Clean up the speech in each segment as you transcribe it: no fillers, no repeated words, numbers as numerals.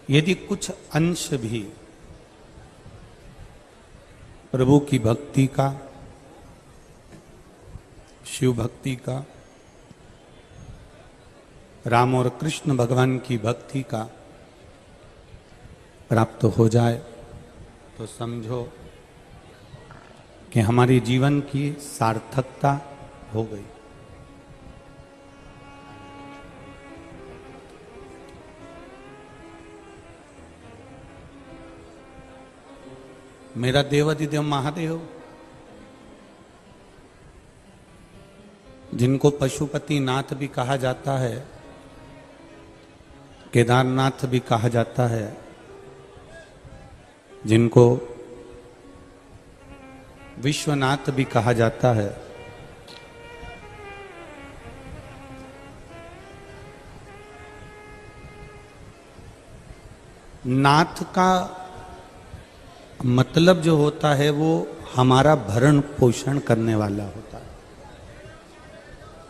यदि कुछ अंश भी प्रभु की भक्ति का, शिव भक्ति का, राम और कृष्ण भगवान की भक्ति का प्राप्त हो जाए तो समझो कि हमारे जीवन की सार्थकता हो गई। मेरा देवाधिदेव महादेव, जिनको पशुपति नाथ भी कहा जाता है, केदारनाथ भी कहा जाता है, जिनको विश्वनाथ भी कहा जाता है, नाथ का मतलब जो होता है वो हमारा भरण पोषण करने वाला होता है।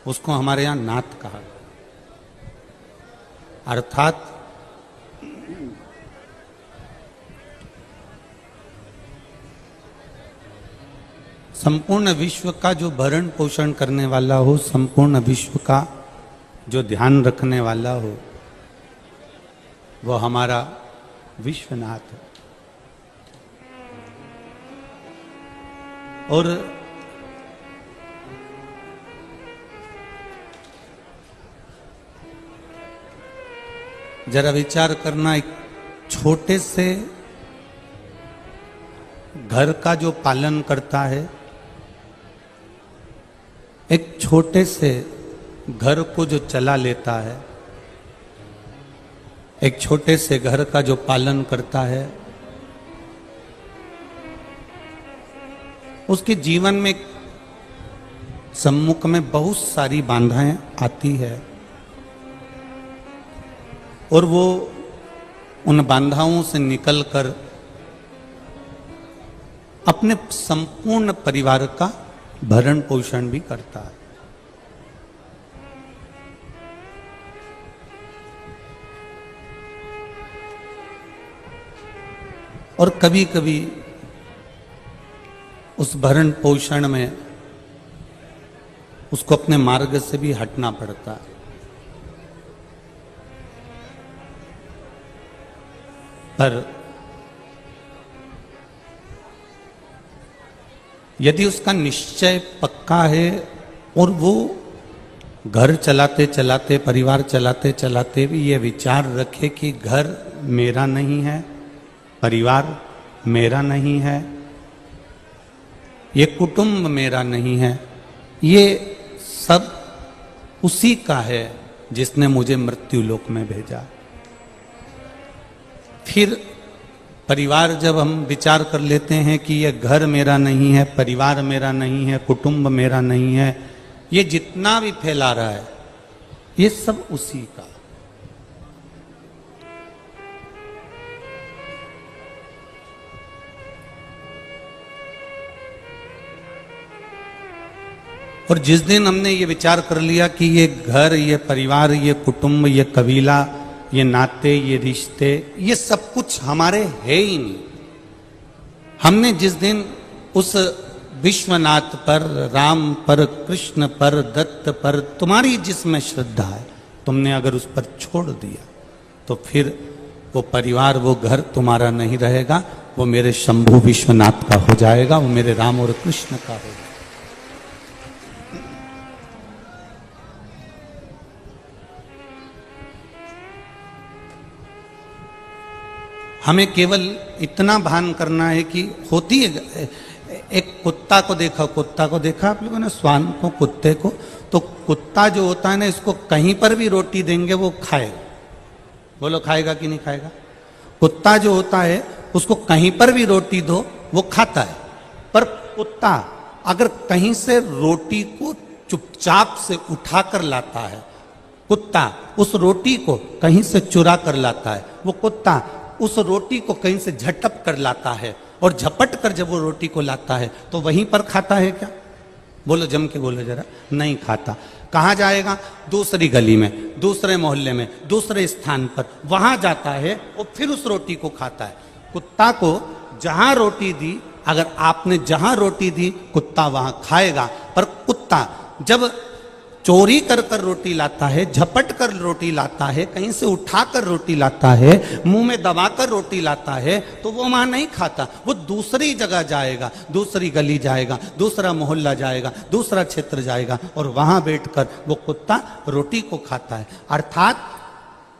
उसको हमारे यहां नाथ कहा, अर्थात संपूर्ण विश्व का जो भरण पोषण करने वाला हो, संपूर्ण विश्व का जो ध्यान रखने वाला हो, वो हमारा विश्वनाथ है। और जरा विचार करना, एक छोटे से घर का जो पालन करता है, एक छोटे से घर को जो चला लेता है, एक छोटे से घर का जो पालन करता है, उसके जीवन में सम्मुख में बहुत सारी बाधाएं आती है और वो उन बाधाओं से निकलकर अपने संपूर्ण परिवार का भरण पोषण भी करता है। और कभी कभी उस भरण पोषण में उसको अपने मार्ग से भी हटना पड़ता है। पर यदि उसका निश्चय पक्का है और वो घर चलाते चलाते, परिवार चलाते चलाते भी ये विचार रखे कि घर मेरा नहीं है, परिवार मेरा नहीं है, ये कुटुंब मेरा नहीं है, ये सब उसी का है जिसने मुझे मृत्यु लोक में भेजा। फिर परिवार जब हम विचार कर लेते हैं कि ये घर मेरा नहीं है, परिवार मेरा नहीं है, कुटुंब मेरा नहीं है, ये जितना भी फैला रहा है ये सब उसी का। और जिस दिन हमने ये विचार कर लिया कि ये घर, ये परिवार, ये कुटुंब, ये कबीला, ये नाते, ये रिश्ते, ये सब कुछ हमारे है ही नहीं। हमने जिस दिन उस विश्वनाथ पर, राम पर, कृष्ण पर, दत्त पर, तुम्हारी जिसमें श्रद्धा है, तुमने अगर उस पर छोड़ दिया तो फिर वो परिवार, वो घर तुम्हारा नहीं रहेगा, वो मेरे शंभु विश्वनाथ का हो जाएगा, वो मेरे राम और कृष्ण का होगा। हमें केवल इतना भान करना है कि होती है, एक कुत्ता को देखा आप लोगों ने, श्वान को, कुत्ते को, तो कुत्ता जो होता है ना, इसको कहीं पर भी रोटी देंगे वो खाएगा। बोलो खाएगा कि नहीं खाएगा? कुत्ता जो होता है उसको कहीं पर भी रोटी दो वो खाता है। पर कुत्ता अगर कहीं से रोटी को चुपचाप से उठा कर लाता है, कुत्ता उस रोटी को कहीं से चुरा कर लाता है, वो कुत्ता उस रोटी को कहीं से झटप कर लाता है, और झपट कर जब वो रोटी को लाता है तो वहीं पर खाता है क्या? बोलो, जम के बोलो जरा। नहीं खाता। कहाँ जाएगा? दूसरी गली में, दूसरे मोहल्ले में, दूसरे स्थान पर, वहां जाता है और फिर उस रोटी को खाता है। कुत्ता को जहां रोटी दी, अगर आपने जहां रोटी दी, कुत्ता वहां खाएगा। पर कुत्ता जब चोरी कर कर रोटी लाता है, झपट कर रोटी लाता है, कहीं से उठा कर रोटी लाता है, मुंह में दबाकर रोटी लाता है, तो वो वहां नहीं खाता। वो दूसरी जगह जाएगा, दूसरी गली जाएगा, दूसरा मोहल्ला जाएगा, दूसरा क्षेत्र जाएगा और वहां बैठकर वो कुत्ता रोटी को खाता है। अर्थात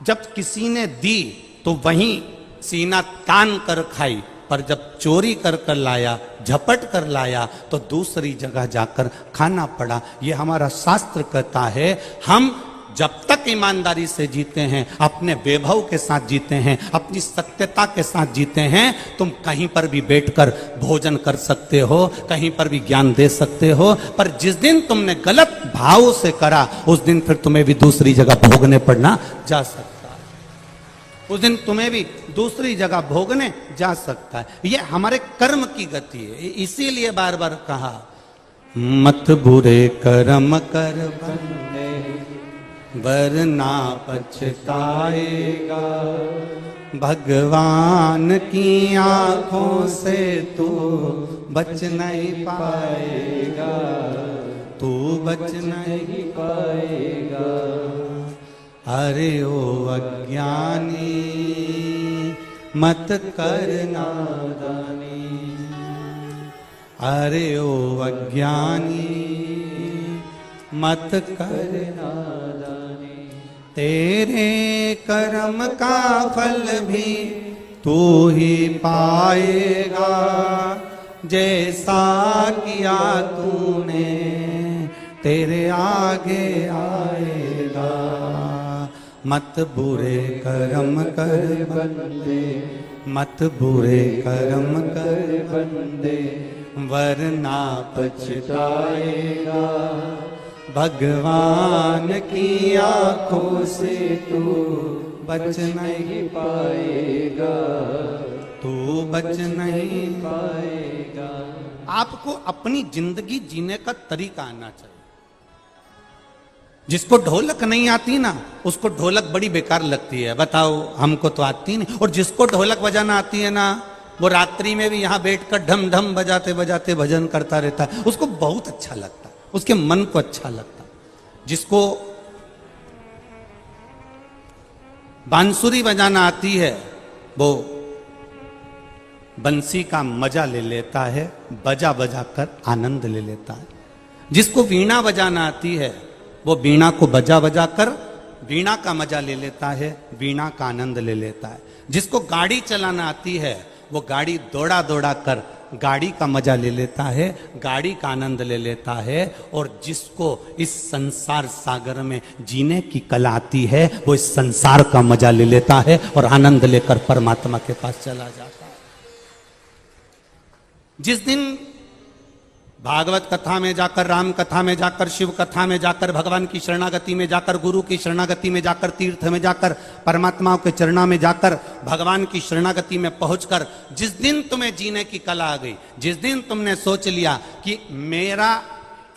जब किसी ने दी तो वहीं सीना तान कर खाई, पर जब चोरी कर कर लाया, झपट कर लाया, तो दूसरी जगह जाकर खाना पड़ा। ये हमारा शास्त्र कहता है, हम जब तक ईमानदारी से जीते हैं, अपने वैभव के साथ जीते हैं, अपनी सत्यता के साथ जीते हैं, तुम कहीं पर भी बैठकर भोजन कर सकते हो, कहीं पर भी ज्ञान दे सकते हो। पर जिस दिन तुमने गलत भाव से करा, उस दिन फिर तुम्हें भी दूसरी जगह भोगने पड़ना जा सकता है। उस दिन तुम्हें भी दूसरी जगह भोगने जा सकता है। ये हमारे कर्म की गति है। इसीलिए बार बार कहा, मत बुरे कर्म कर बंदे, वरना पछताएगा। भगवान की आंखों से तू बच नहीं पाएगा, तू बच नहीं पाएगा। अरे ओ अज्ञानी, मत कर नादानी। अरे ओ अज्ञानी, मत कर नादानी। तेरे कर्म का फल भी तू ही पाएगा, जैसा किया तूने तेरे आगे आएगा। मत बुरे कर्म कर बंदे, मत बुरे कर्म कर बंदे, वरना पछताएगा। भगवान की आंखों से तू बच नहीं पाएगा, तू बच नहीं पाएगा। आपको अपनी जिंदगी जीने का तरीका आना चाहिए। जिसको ढोलक नहीं आती ना, उसको ढोलक बड़ी बेकार लगती है। बताओ, हमको तो आती नहीं। और जिसको ढोलक बजाना आती है ना, वो रात्रि में भी यहां बैठकर ढम ढम बजाते बजाते भजन करता रहता है, उसको बहुत अच्छा लगता है, उसके मन को अच्छा लगता है। जिसको बांसुरी बजाना आती है, वो बंसी का मजा ले लेता है, बजा बजा कर आनंद ले लेता है। जिसको वीणा बजाना आती है, वो वीणा को बजा बजा कर वीणा का मजा ले लेता है, वीणा का आनंद ले लेता है। जिसको गाड़ी चलाना आती है, वो गाड़ी दौड़ा दौड़ा कर गाड़ी का मजा ले लेता है, गाड़ी का आनंद ले लेता है। और जिसको इस संसार सागर में जीने की कला आती है, वो इस संसार का मजा ले लेता है और आनंद लेकर परमात्मा के पास चला जाता है। जिस दिन भागवत कथा में जाकर, राम कथा में जाकर, शिव कथा में जाकर, भगवान की शरणागति में जाकर, गुरु की शरणागति में जाकर, तीर्थ में जाकर, परमात्मा के चरणों में जाकर, भगवान की शरणागति में पहुंचकर, जिस दिन तुम्हें जीने की कला आ गई, जिस दिन तुमने सोच लिया कि मेरा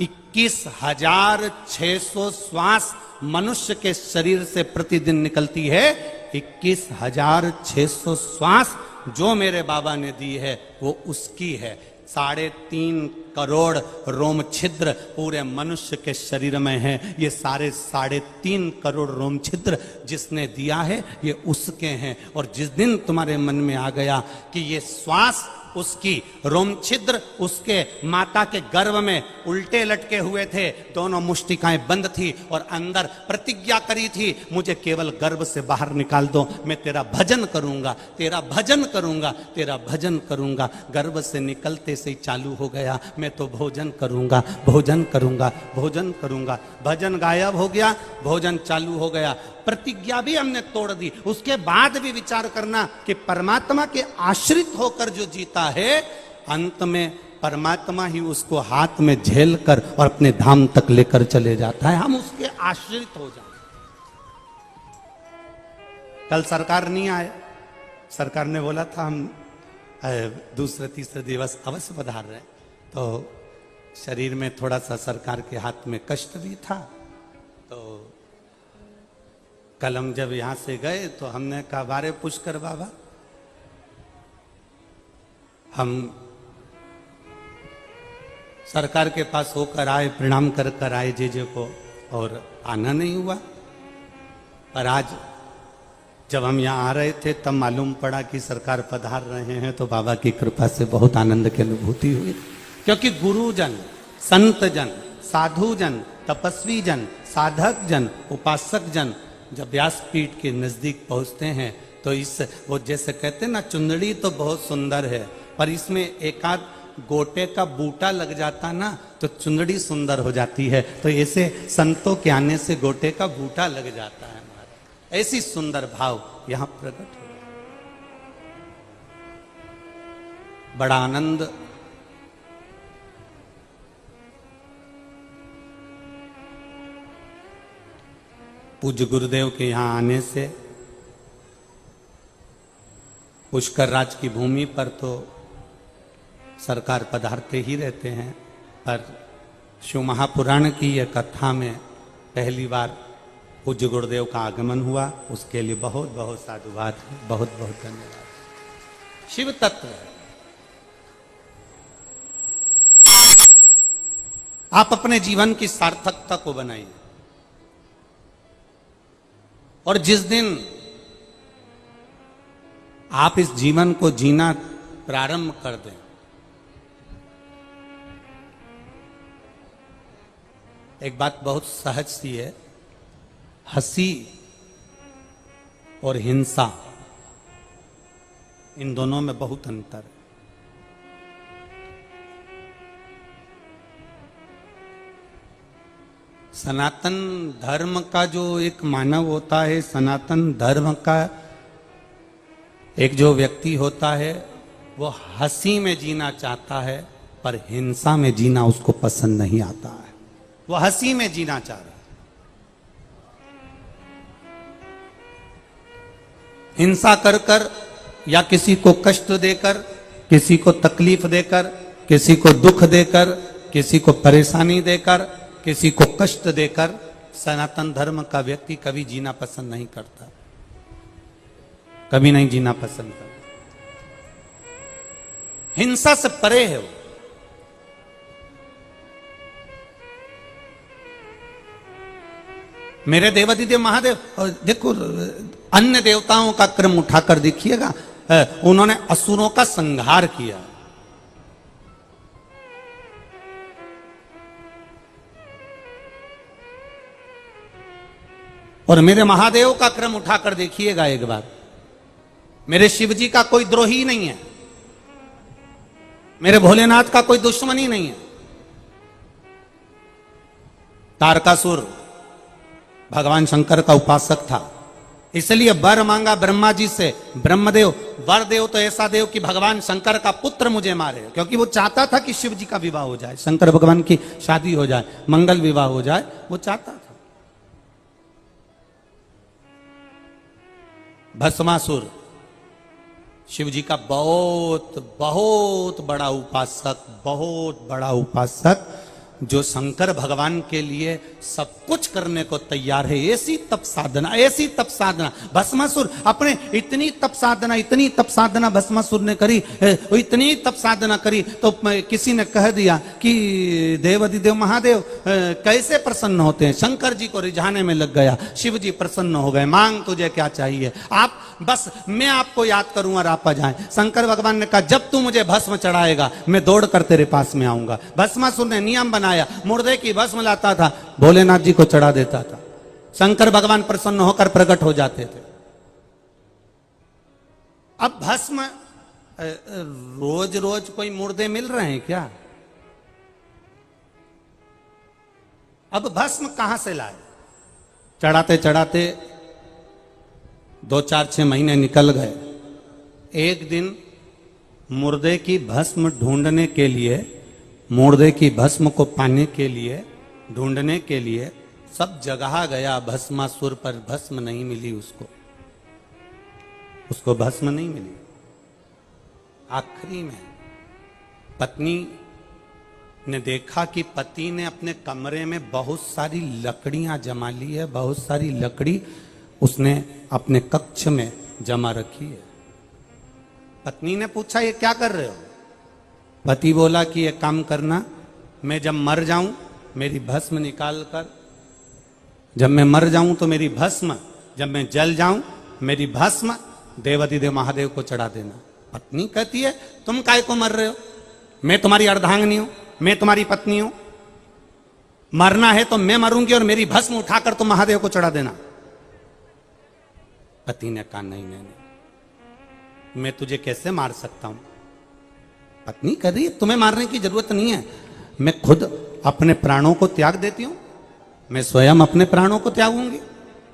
21,600 श्वास मनुष्य के शरीर से प्रतिदिन निकलती है, 21,600 श्वास जो मेरे बाबा ने दी है वो उसकी है। 3.5 करोड़ रोम छिद्र पूरे मनुष्य के शरीर में है। ये सारे 3.5 करोड़ रोम छिद्र जिसने दिया है, ये उसके हैं। और जिस दिन तुम्हारे मन में आ गया कि ये श्वास उसकी, रोम छिद्र उसके, माता के गर्भ में उल्टे लटके हुए थे, दोनों मुष्टिकाएं बंद थी और अंदर प्रतिज्ञा करी थी, मुझे केवल गर्भ से बाहर निकाल दो, मैं तेरा भजन करूंगा, तेरा भजन करूंगा, तेरा भजन करूंगा। गर्भ से निकलते से ही चालू हो गया, मैं तो भोजन करूंगा, भोजन करूंगा, भोजन करूंगा। भजन गायब हो गया, भोजन चालू हो गया। प्रतिज्ञा भी हमने तोड़ दी। उसके बाद भी विचार करना कि परमात्मा के आश्रित होकर जो जीता है, अंत में परमात्मा ही उसको हाथ में झेल कर और अपने धाम तक लेकर चले जाता है। हम उसके आश्रित हो जाए। कल सरकार नहीं आए, सरकार ने बोला था हम दूसरे तीसरे दिवस अवश्य पधार रहे, तो शरीर में थोड़ा सा सरकार के हाथ में कष्ट भी था, कल हम जब यहां से गए तो हमने कहा बारे पुष्कर बाबा, हम सरकार के पास होकर आए, प्रणाम कर कर आए जे को, और आना नहीं हुआ। पर आज जब हम यहाँ आ रहे थे तब मालूम पड़ा कि सरकार पधार रहे हैं, तो बाबा की कृपा से बहुत आनंद की अनुभूति हुई। क्योंकि गुरुजन, संत जन, साधु जन, तपस्वी जन, साधक जन, उपासक जन जब व्यासपीठ के नजदीक पहुंचते हैं तो इस वो जैसे कहते हैं ना, चुंदड़ी तो बहुत सुंदर है, पर इसमें एकाध गोटे का बूटा लग जाता ना तो चुंदड़ी सुंदर हो जाती है। तो ऐसे संतों के आने से गोटे का बूटा लग जाता है हमारा। ऐसी सुंदर भाव यहां प्रकट हो, बड़ा आनंद। पूज्य गुरुदेव के यहां आने से पुष्कर राज की भूमि पर तो सरकार पधारते ही रहते हैं, पर शिव महापुराण की यह कथा में पहली बार पूज्य गुरुदेव का आगमन हुआ, उसके लिए बहुत बहुत साधुवाद, बहुत बहुत धन्यवाद। शिव तत्व आप अपने जीवन की सार्थकता को बनाइए, और जिस दिन आप इस जीवन को जीना प्रारंभ कर दें, एक बात बहुत सहज सी है, हंसी और हिंसा, इन दोनों में बहुत अंतर है। सनातन धर्म का जो एक मानव होता है, सनातन धर्म का एक जो व्यक्ति होता है, वो हंसी में जीना चाहता है, पर हिंसा में जीना उसको पसंद नहीं आता है। वो हंसी में जीना चाह रहा है, हिंसा कर कर या किसी को कष्ट देकर, किसी को तकलीफ देकर, किसी को दुख देकर, किसी को परेशानी देकर, किसी को कष्ट देकर सनातन धर्म का व्यक्ति कभी जीना पसंद नहीं करता, कभी नहीं जीना पसंद करता। हिंसा से परे है वो। मेरे देवादिदेव महादेव, देखो अन्य देवताओं का क्रम उठाकर देखिएगा, उन्होंने असुरों का संहार किया। और मेरे महादेव का क्रम उठाकर देखिएगा एक बार, मेरे शिव जी का कोई द्रोही नहीं है, मेरे भोलेनाथ का कोई दुश्मनी नहीं है। तारकासुर भगवान शंकर का उपासक था, इसलिए वर मांगा ब्रह्मा जी से, ब्रह्मदेव वर देव तो ऐसा देव कि भगवान शंकर का पुत्र मुझे मारे, क्योंकि वो चाहता था कि शिव जी का विवाह हो जाए, शंकर भगवान की शादी हो जाए, मंगल विवाह हो जाए, वो चाहता था। भस्मासुर शिव जी का बहुत बहुत बड़ा उपासक, बहुत बड़ा उपासक, जो शंकर भगवान के लिए सब कुछ करने को तैयार है। ऐसी तप साधना, ऐसी तप साधना भस्मासुर अपने, इतनी तप साधना, इतनी तप साधना भस्मासुर ने करी, इतनी तप साधना करी तो किसी ने कह दिया कि देवादिदेव महादेव कैसे प्रसन्न होते हैं। शंकर जी को रिझाने में लग गया, शिव जी प्रसन्न हो गए, मांग तुझे क्या चाहिए, आप बस मैं आपको याद करूं और आप आ जाएं। शंकर भगवान ने कहा जब तू मुझे भस्म चढ़ाएगा मैं दौड़ कर तेरे पास में आऊंगा। भस्मासुर ने नियम बनाया, मुर्दे की भस्म लाता था, भोलेनाथ जी को चढ़ा देता था, शंकर भगवान प्रसन्न होकर प्रकट हो जाते थे। अब भस्म रोज रोज कोई मुर्दे मिल रहे हैं क्या? अब भस्म कहां से लाए? चढ़ाते चढ़ाते 2-4-6 महीने निकल गए। एक दिन मुर्दे की भस्म ढूंढने के लिए, मुर्दे की भस्म को पाने के लिए, ढूंढने के लिए सब जगह गया भस्मासुर, पर भस्म नहीं मिली उसको भस्म नहीं मिली। आखिरी में पत्नी ने देखा कि पति ने अपने कमरे में बहुत सारी लकड़ियां जमा ली है, बहुत सारी लकड़ी उसने अपने कक्ष में जमा रखी है। पत्नी ने पूछा ये क्या कर रहे हो? पति बोला कि ये काम करना, मैं जब मर जाऊं मेरी भस्म निकाल कर, जब मैं मर जाऊं तो मेरी भस्म, जब मैं जल जाऊं मेरी भस्म देवाधिदेव महादेव को चढ़ा देना। पत्नी कहती है तुम काय को मर रहे हो? मैं तुम्हारी अर्धांगिनी हूं, मैं तुम्हारी पत्नी हूं, मरना है तो मैं मरूंगी और मेरी भस्म उठाकर तुम महादेव को चढ़ा देना। पति ने कहा नहीं नहीं नहीं, मैं तुझे कैसे मार सकता हूं? पत्नी कह रही है तुम्हें मारने की जरूरत नहीं है, मैं खुद अपने प्राणों को त्याग देती हूं, मैं स्वयं अपने प्राणों को त्यागूंगी।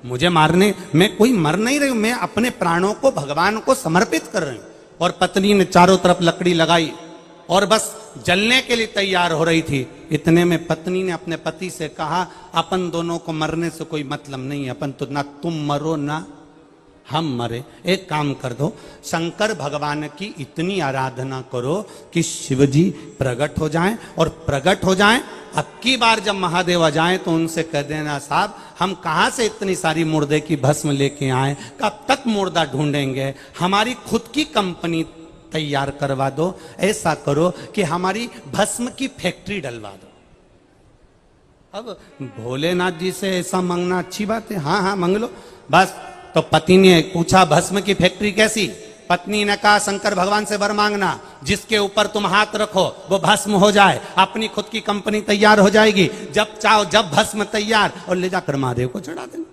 मुझे मारने, मैं कोई मर नहीं रही हूं, मैं अपने प्राणों को भगवान को समर्पित कर रही हूं। और पत्नी ने चारों तरफ लकड़ी लगाई और बस जलने के लिए तैयार हो रही थी। इतने में पत्नी ने अपने पति से कहा अपन दोनों को मरने से कोई मतलब नहीं है, अपन तो ना तुम मरो ना हम मरे। एक काम कर दो, शंकर भगवान की इतनी आराधना करो कि शिवजी प्रकट हो जाएं, और प्रकट हो जाएं अब की बार जब महादेव आ जाएं तो उनसे कह देना साहब हम कहां से इतनी सारी मुर्दे की भस्म लेके आए, कब तक मुर्दा ढूंढेंगे, हमारी खुद की कंपनी तैयार करवा दो। ऐसा करो कि हमारी भस्म की फैक्ट्री डलवा दो। अब भोलेनाथ जी से ऐसा मांगना अच्छी बात है? हाँ हाँ मांग लो। बस तो पति ने पूछा भस्म की फैक्ट्री कैसी? पत्नी ने कहा शंकर भगवान से वर मांगना, जिसके ऊपर तुम हाथ रखो वो भस्म हो जाए, अपनी खुद की कंपनी तैयार हो जाएगी, जब चाहो जब भस्म तैयार, और ले जाकर महादेव को चढ़ा देना।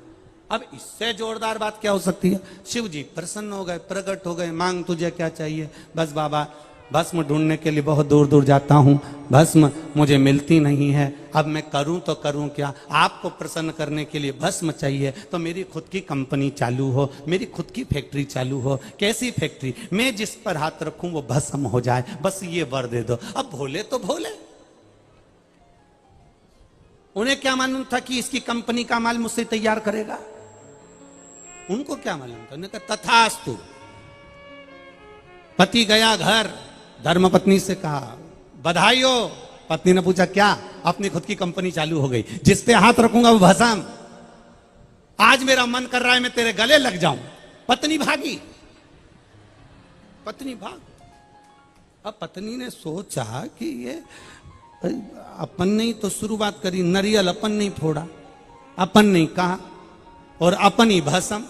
अब इससे जोरदार बात क्या हो सकती है? शिव जी प्रसन्न हो गए, प्रकट हो गए, मांग तुझे क्या चाहिए? बस बाबा भस्म ढूंढने के लिए बहुत दूर दूर जाता हूं, भस्म मुझे मिलती नहीं है, अब मैं करूं तो करूं क्या? आपको प्रसन्न करने के लिए भस्म चाहिए तो मेरी खुद की कंपनी चालू हो, मेरी खुद की फैक्ट्री चालू हो। कैसी फैक्ट्री? मैं जिस पर हाथ रखूं वो भस्म हो जाए, बस ये वर दे दो। अब भोले तो भोले, उन्हें क्या मालूम था कि इसकी कंपनी का माल मुझसे तैयार करेगा? उनको क्या मालूम था? उन्होंने कहा तथास्तु। पति गया घर, धर्मपत्नी से कहा बधाई हो। पत्नी ने पूछा क्या? अपनी खुद की कंपनी चालू हो गई, जिस पे हाथ रखूंगा वो भस्म। आज मेरा मन कर रहा है मैं तेरे गले लग जाऊं। पत्नी भागी, पत्नी भाग। अब पत्नी ने सोचा कि ये अपन ने तो शुरुआत करी, नरियल अपन नहीं फोड़ा, अपन नहीं कहा, और अपन ही भस्म।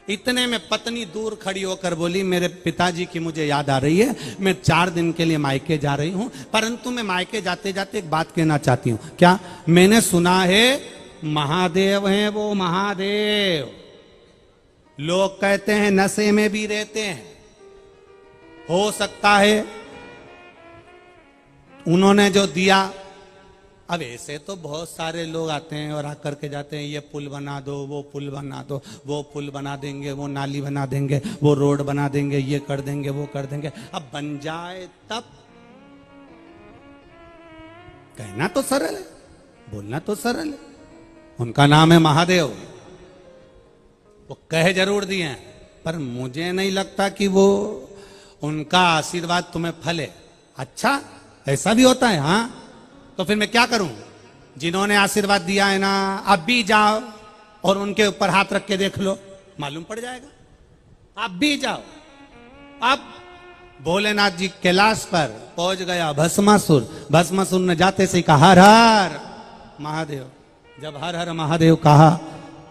इतने में पत्नी दूर खड़ी होकर बोली मेरे पिताजी की मुझे याद आ रही है, मैं 4 दिन के लिए मायके जा रही हूं, परंतु मैं मायके जाते जाते एक बात कहना चाहती हूं। क्या? मैंने सुना है महादेव हैं वो महादेव, लोग कहते हैं नशे में भी रहते हैं, हो सकता है उन्होंने जो दिया। अब ऐसे तो बहुत सारे लोग आते हैं और आकर के जाते हैं, ये पुल बना दो, वो पुल बना दो, वो पुल बना देंगे, वो नाली बना देंगे, वो रोड बना देंगे, ये कर देंगे, वो कर देंगे। अब बन जाए तब कहना तो सरल है, बोलना तो सरल है। उनका नाम है महादेव, वो कह जरूर दिए हैं, पर मुझे नहीं लगता कि वो उनका आशीर्वाद तुम्हें फले। अच्छा ऐसा भी होता है? हाँ, तो फिर मैं क्या करूं? जिन्होंने आशीर्वाद दिया है ना, अब भी जाओ और उनके ऊपर हाथ रख के देख लो, मालूम पड़ जाएगा। अब भी जाओ। अब भोलेनाथ जी कैलाश पर पहुंच गया भस्मासुर। भस्मासुर ने जाते से कहा हर हर महादेव। जब हर हर महादेव कहा,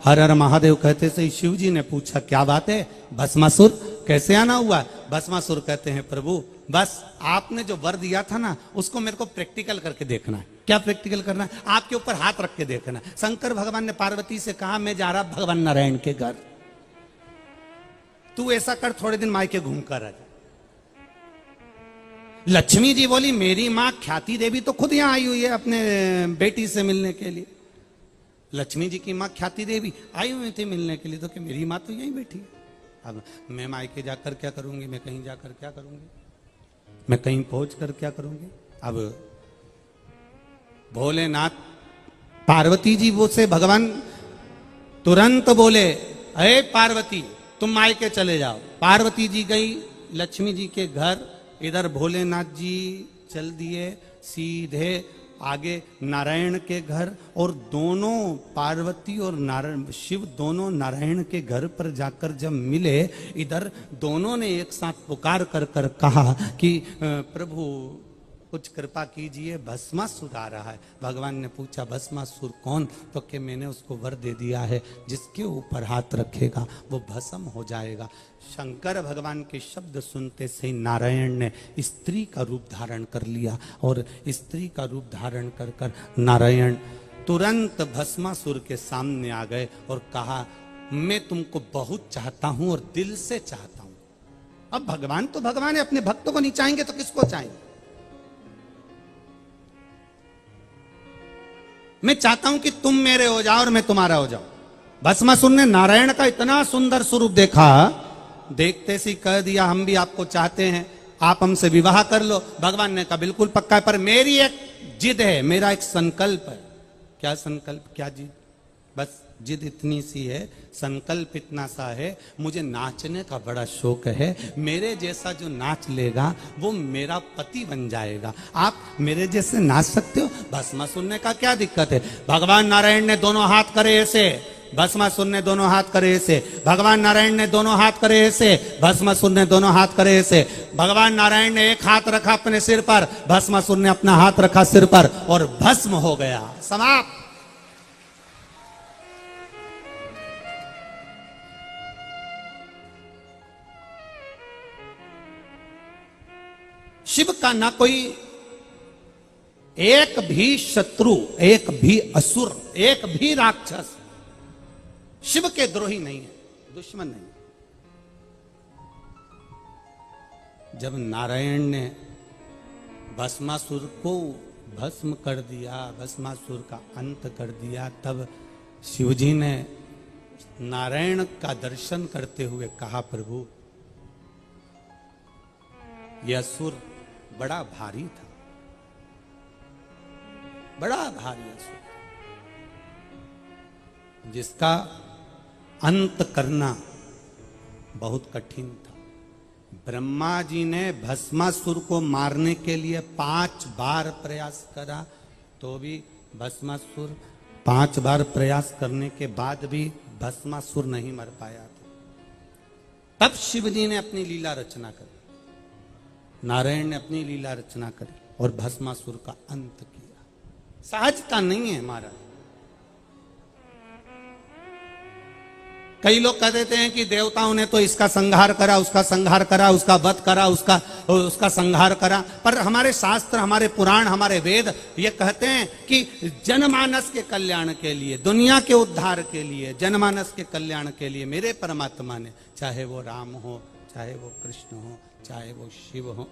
हर हर महादेव कहते से शिव जी ने पूछा क्या बात है भस्मासुर, कैसे आना हुआ? भस्मासुर कहते हैं प्रभु बस आपने जो वर दिया था ना उसको मेरे को प्रैक्टिकल करके देखना है। क्या प्रैक्टिकल करना है? आपके ऊपर हाथ रख के देखना है। शंकर भगवान ने पार्वती से कहा मैं जा रहा भगवान नारायण के घर, तू ऐसा कर थोड़े दिन मायके घूम कर आ जा। लक्ष्मी जी बोली मेरी मां ख्याति देवी तो खुद यहां आई हुई है अपने बेटी से मिलने के लिए। लक्ष्मी जी की मां ख्याति देवी आई हुई थी मिलने के लिए, तो कि मेरी मां तो यहीं बैठी है। अब मैं मायके जाकर क्या करूंगी, मैं कहीं जाकर क्या करूंगी, मैं कहीं पहुंच कर क्या करूंगी? अब भोलेनाथ पार्वती जी वो से भगवान तुरंत बोले अरे पार्वती तुम मायके चले जाओ। पार्वती जी गई लक्ष्मी जी के घर, इधर भोलेनाथ जी चल दिए सीधे आगे नारायण के घर, और दोनों पार्वती और नारायण शिव दोनों नारायण के घर पर जाकर जब मिले, इधर दोनों ने एक साथ पुकार कर कर कहा कि प्रभु कुछ कृपा कीजिए, भस्मासुर आ रहा है। भगवान ने पूछा भस्मासुर कौन? तो कि मैंने उसको वर दे दिया है, जिसके ऊपर हाथ रखेगा वो भस्म हो जाएगा। शंकर भगवान के शब्द सुनते से ही नारायण ने स्त्री का रूप धारण कर लिया, और स्त्री का रूप धारण कर कर नारायण तुरंत भस्मासुर के सामने आ गए और कहा मैं तुमको बहुत चाहता हूं और दिल से चाहता हूं। अब भगवान तो भगवान है, अपने भक्तों को नहीं चाहेंगे तो किसको चाहेंगे? मैं चाहता हूं कि तुम मेरे हो जाओ और मैं तुम्हारा हो जाऊं। भस्मासुर ने नारायण का इतना सुंदर स्वरूप देखा, देखते सी कह दिया हम भी आपको चाहते हैं, आप हमसे विवाह कर लो। भगवान ने कहा बिल्कुल पक्का है, पर मेरी एक जिद है, मेरा एक संकल्प है। क्या संकल्प, क्या जिद? बस जिद इतनी सी है, संकल्प इतना सा है, मुझे नाचने का बड़ा शौक है, मेरे जैसा जो नाच लेगा वो मेरा पति बन जाएगा। आप मेरे जैसे नाच सकते हो? भस्मासुर ने कहा क्या दिक्कत है? भगवान नारायण ने दोनों हाथ करे ऐसे, भस्मासुर ने दोनों हाथ करे ऐसे, भगवान नारायण ने दोनों हाथ करे ऐसे, भस्मासुर ने दोनों हाथ करे ऐसे। भगवान नारायण ने एक हाथ रखा अपने सिर पर, भस्मासुर ने अपना हाथ रखा सिर पर, और भस्म हो गया, समाप्त। शिव का ना कोई एक भी शत्रु, एक भी असुर, एक भी राक्षस शिव के द्रोही नहीं है, दुश्मन नहीं। जब नारायण ने भस्मासुर को भस्म कर दिया, भस्मासुर का अंत कर दिया, तब शिवजी ने नारायण का दर्शन करते हुए कहा प्रभु यह असुर बड़ा भारी था, बड़ा भारी असुर, जिसका अंत करना बहुत कठिन था। ब्रह्मा जी ने भस्मासुर को मारने के लिए 5 बार प्रयास करा, तो भी भस्मासुर 5 बार प्रयास करने के बाद भी भस्मासुर नहीं मर पाया था। तब शिव जी ने अपनी लीला रचना करी, नारायण ने अपनी लीला रचना करी और भस्मासुर का अंत किया। सहजता नहीं है हमारा। कई लोग कह देते हैं कि देवताओं ने तो इसका संहार करा, उसका संहार करा, उसका वध करा, उसका संहार करा, पर हमारे शास्त्र, हमारे पुराण, हमारे वेद ये कहते हैं कि जनमानस के कल्याण के लिए, दुनिया के उद्धार के लिए, जनमानस के कल्याण के लिए मेरे परमात्मा ने, चाहे वो राम हो, चाहे वो कृष्ण हो, चाहे वो शिव हो,